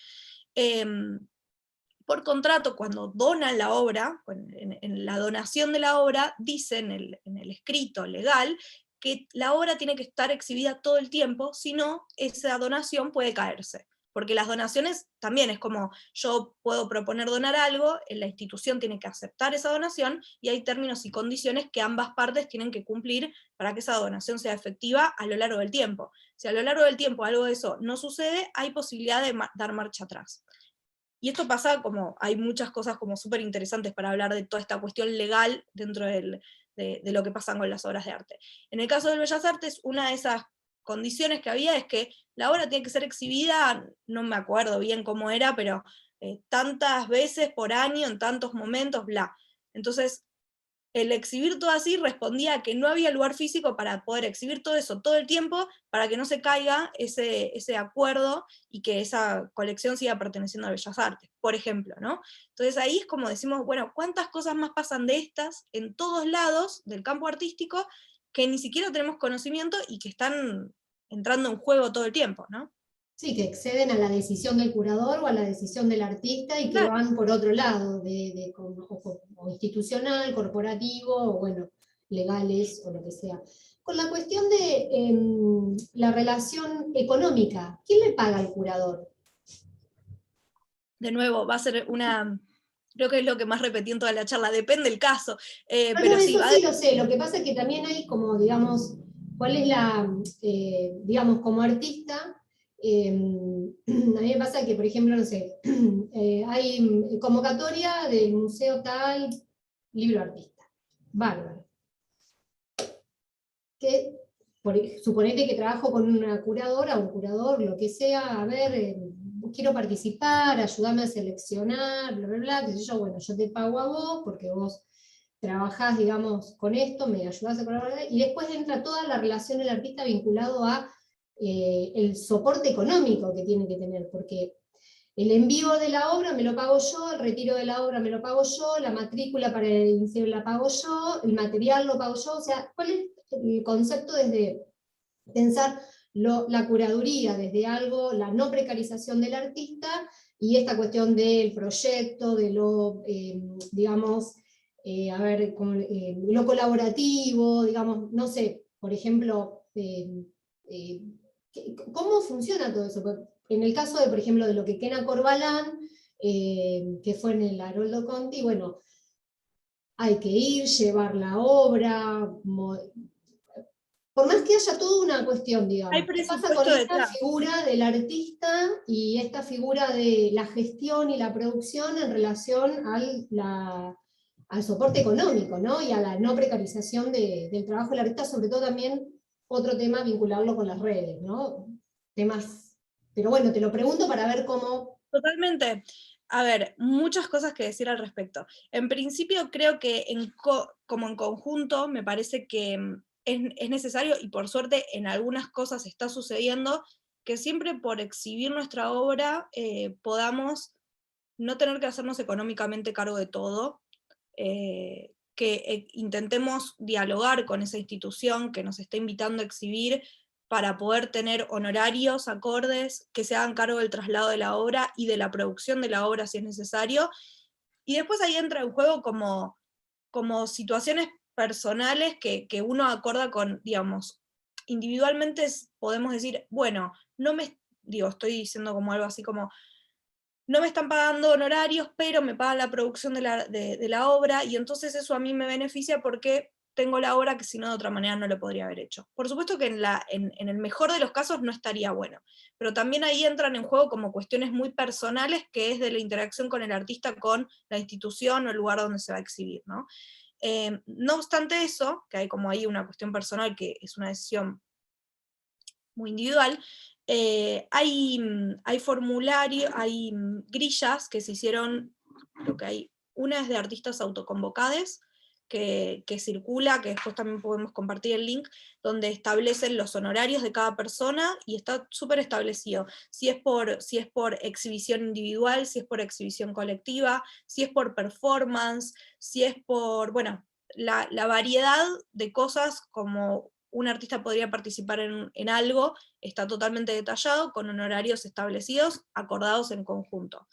Por contrato, cuando donan la obra, en la donación de la obra, dice en el escrito legal que la obra tiene que estar exhibida todo el tiempo, si no, esa donación puede caerse. Porque las donaciones también es como, yo puedo proponer donar algo, la institución tiene que aceptar esa donación, y hay términos y condiciones que ambas partes tienen que cumplir para que esa donación sea efectiva a lo largo del tiempo. Si a lo largo del tiempo algo de eso no sucede, hay posibilidad de dar marcha atrás. Y esto pasa como, hay muchas cosas como súper interesantes para hablar de toda esta cuestión legal dentro de lo que pasa con las obras de arte. En el caso del Bellas Artes, una de esas condiciones que había es que la obra tiene que ser exhibida, no me acuerdo bien cómo era, pero tantas veces por año, en tantos momentos, bla. Entonces, el exhibir todo así respondía a que no había lugar físico para poder exhibir todo eso todo el tiempo, para que no se caiga ese acuerdo y que esa colección siga perteneciendo a Bellas Artes, por ejemplo, ¿no? Entonces ahí es como decimos, bueno, ¿cuántas cosas más pasan de estas en todos lados del campo artístico que ni siquiera tenemos conocimiento y que están entrando en juego todo el tiempo, ¿no? Sí, que exceden a la decisión del curador o a la decisión del artista y que Claro. van por otro lado, o institucional, corporativo, o bueno, legales o lo que sea. Con la cuestión de la relación económica, ¿quién le paga al curador? De nuevo, va a ser creo que es lo que más repetí en toda la charla, depende del caso, No, pero no, sí, eso sí lo sé, lo que pasa es que también hay como, digamos, cuál es digamos, como artista, a mí me pasa que, por ejemplo, no sé, hay convocatoria del museo tal, libro artista, bárbaro. Que, suponete que trabajo con una curadora, un curador, lo que sea, a ver, quiero participar, ayúdame a seleccionar, bla, bla, bla, qué sé yo, bueno, yo te pago a vos, porque vos trabajás, digamos, con esto, me ayudás a colaborar, y después entra toda la relación del artista vinculado a el soporte económico que tiene que tener, porque el envío de la obra me lo pago yo, el retiro de la obra me lo pago yo, la matrícula para el inicio la pago yo, el material lo pago yo, o sea, ¿cuál es el concepto desde pensar la curaduría, desde algo, la no precarización del artista, y esta cuestión del proyecto, de lo, digamos, lo colaborativo, digamos, no sé, por ejemplo, ¿cómo funciona todo eso? En el caso de, por ejemplo, de lo que Kena Corbalán, que fue en el Haroldo Conti, bueno, hay que ir, llevar la obra, por más que haya toda una cuestión, digamos. hay ¿Qué pasa con presupuesto esta detrás. figura del artista y esta figura de la gestión y la producción en relación al soporte económico, ¿no? Y a la no precarización del trabajo del artista, sobre todo también otro tema, vincularlo con las redes, ¿no? Temas, pero bueno, te lo pregunto para ver cómo... Totalmente. A ver, muchas cosas que decir al respecto. En principio creo que como en conjunto me parece que es necesario, y por suerte en algunas cosas está sucediendo, que siempre por exhibir nuestra obra podamos no tener que hacernos económicamente cargo de todo, que intentemos dialogar con esa institución que nos está invitando a exhibir para poder tener honorarios acordes que se hagan cargo del traslado de la obra y de la producción de la obra si es necesario. Y después ahí entra en juego como situaciones personales que uno acorda con, digamos, individualmente podemos decir, bueno, estoy diciendo como algo así como, no me están pagando honorarios, pero me pagan la producción de la obra, y entonces eso a mí me beneficia porque tengo la obra que si no de otra manera no lo podría haber hecho. Por supuesto que en el mejor de los casos no estaría bueno, pero también ahí entran en juego como cuestiones muy personales, que es de la interacción con el artista, con la institución o el lugar donde se va a exhibir, ¿no? No obstante eso, que hay como ahí una cuestión personal que es una decisión muy individual, hay formularios, hay grillas que se hicieron, creo que hay, una es de artistas autoconvocades, que circula, que después también podemos compartir el link, donde establecen los honorarios de cada persona, y está súper establecido, si es por exhibición individual, si es por exhibición colectiva, si es por performance, si es por, bueno, la variedad de cosas como un artista podría participar en algo, está totalmente detallado, con honorarios establecidos, acordados en conjunto.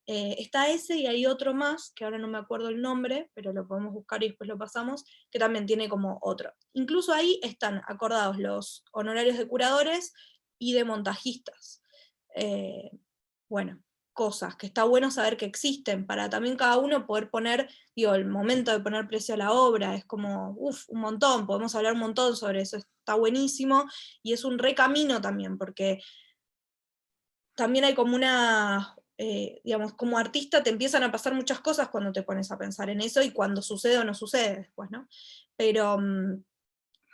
Está ese y hay otro más, que ahora no me acuerdo el nombre, pero lo podemos buscar y después lo pasamos, que también tiene como otro. Incluso ahí están acordados los honorarios de curadores y de montajistas. Bueno, cosas que está bueno saber que existen, para también cada uno poder poner, digo, el momento de poner precio a la obra, es como, un montón, podemos hablar un montón sobre eso, está buenísimo, y es un recamino también, porque también hay como digamos, como artista te empiezan a pasar muchas cosas cuando te pones a pensar en eso, y cuando sucede o no sucede después, ¿no? Pero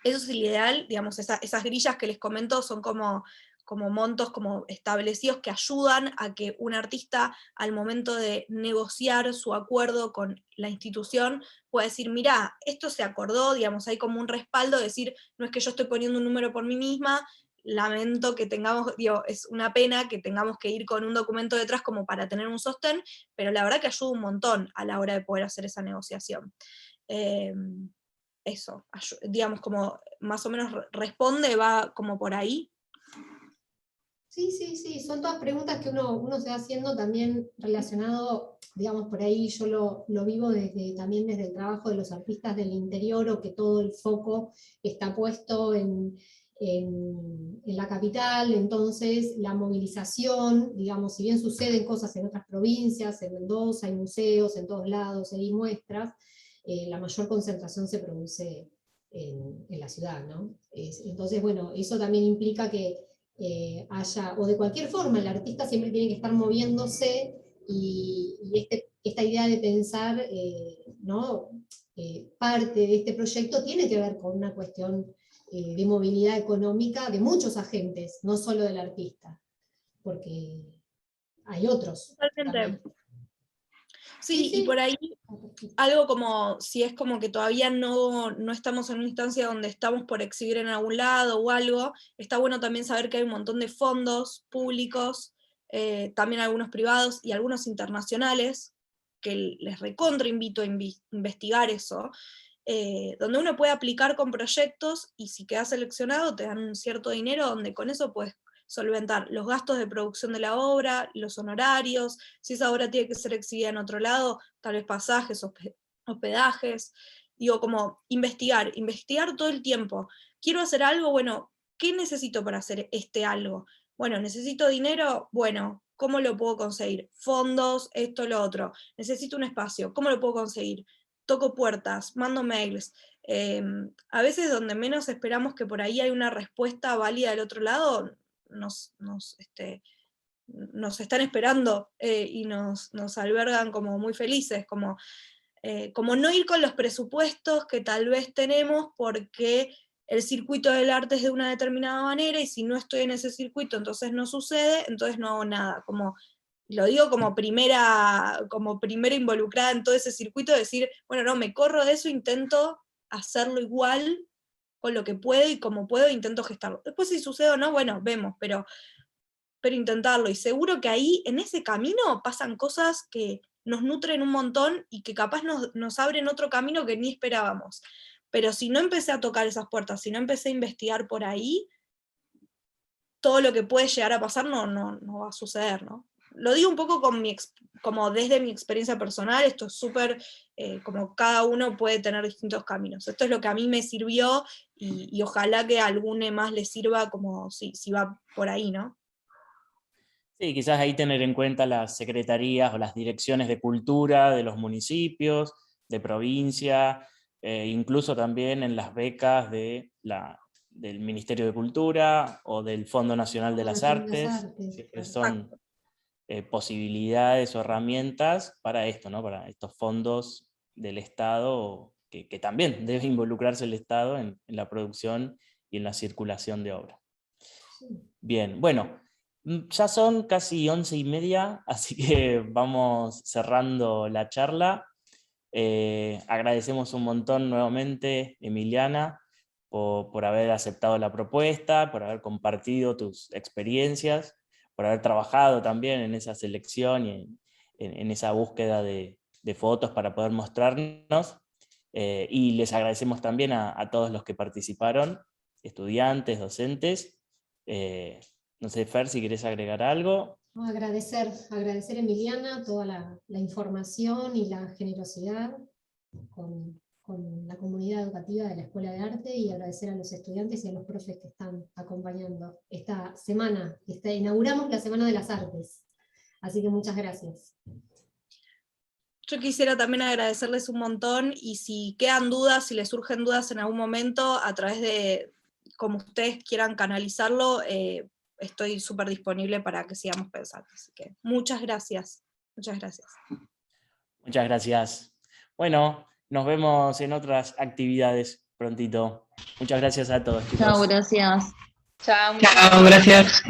eso es el ideal, digamos, esas grillas que les comento son como como montos como establecidos que ayudan a que un artista al momento de negociar su acuerdo con la institución pueda decir, mirá, esto se acordó, digamos, hay como un respaldo, decir, no es que yo estoy poniendo un número por mí misma, lamento que tengamos, digo, es una pena que tengamos que ir con un documento detrás como para tener un sostén, pero la verdad que ayuda un montón a la hora de poder hacer esa negociación. Eso, digamos, como más o menos responde, va como por ahí. Sí, son todas preguntas que uno se va haciendo también relacionado, digamos, por ahí yo lo vivo también desde el trabajo de los artistas del interior, o que todo el foco está puesto en la capital. Entonces la movilización, digamos, si bien suceden cosas en otras provincias, en Mendoza hay museos en todos lados, hay muestras, la mayor concentración se produce en la ciudad, ¿no? Entonces, bueno, eso también implica que haya, o de cualquier forma, el artista siempre tiene que estar moviéndose, y esta idea de pensar, ¿no? Parte de este proyecto tiene que ver con una cuestión de movilidad económica de muchos agentes, no solo del artista, porque hay otros. Totalmente. También. Sí, y por ahí algo como, si es como que todavía no estamos en una instancia donde estamos por exhibir en algún lado o algo, está bueno también saber que hay un montón de fondos públicos, también algunos privados y algunos internacionales, que les recontra invito a investigar eso, donde uno puede aplicar con proyectos, y si quedas seleccionado te dan un cierto dinero donde con eso puedes solventar los gastos de producción de la obra, los honorarios, si esa obra tiene que ser exhibida en otro lado, tal vez pasajes, hospedajes, digo, como investigar todo el tiempo. Quiero hacer algo, bueno, ¿qué necesito para hacer este algo? Bueno, necesito dinero, bueno, ¿cómo lo puedo conseguir? Fondos, esto, lo otro. Necesito un espacio, ¿cómo lo puedo conseguir? Toco puertas, mando mails. A veces donde menos esperamos que por ahí hay una respuesta válida del otro lado, nos están esperando, y nos albergan como muy felices, como no ir con los presupuestos que tal vez tenemos porque el circuito del arte es de una determinada manera, y si no estoy en ese circuito entonces no sucede, entonces no hago nada. Como, lo digo como primera involucrada en todo ese circuito, de decir, bueno, no, me corro de eso, intento hacerlo igual, con lo que puedo y como puedo, intento gestarlo. Después si sucede o no, bueno, vemos, pero intentarlo, y seguro que ahí, en ese camino, pasan cosas que nos nutren un montón y que capaz nos abren otro camino que ni esperábamos. Pero si no empecé a tocar esas puertas, si no empecé a investigar por ahí, todo lo que puede llegar a pasar no va a suceder, ¿no? Lo digo un poco como desde mi experiencia personal, esto es súper, como cada uno puede tener distintos caminos. Esto es lo que a mí me sirvió, y ojalá que a alguno más le sirva, como si va por ahí, ¿no? Sí, quizás ahí tener en cuenta las secretarías o las direcciones de cultura de los municipios, de provincia, incluso también en las becas del Ministerio de Cultura o del Fondo Nacional de las Artes. Siempre son posibilidades o herramientas para esto, ¿no? Para estos fondos del Estado, que también debe involucrarse el Estado en la producción y en la circulación de obra. Bien, bueno. Ya son casi 11:30, así que vamos cerrando la charla. Agradecemos un montón nuevamente, Emiliana, por haber aceptado la propuesta, por haber compartido tus experiencias, por haber trabajado también en esa selección y en esa búsqueda de fotos para poder mostrarnos. Y les agradecemos también a todos los que participaron, estudiantes, docentes. No sé, Fer, si querés agregar algo. Agradecer a Emiliana toda la información y la generosidad con la comunidad educativa de la Escuela de Arte, y agradecer a los estudiantes y a los profes que están acompañando esta semana. Inauguramos la Semana de las Artes, así que muchas gracias. Yo quisiera también agradecerles un montón, y si quedan dudas, si les surgen dudas en algún momento, a través de como ustedes quieran canalizarlo, estoy súper disponible para que sigamos pensando. Así que muchas gracias. Muchas gracias. Muchas gracias. Bueno, nos vemos en otras actividades prontito. Muchas gracias a todos, chicos. Chao, gracias. Chao. Chao, gracias.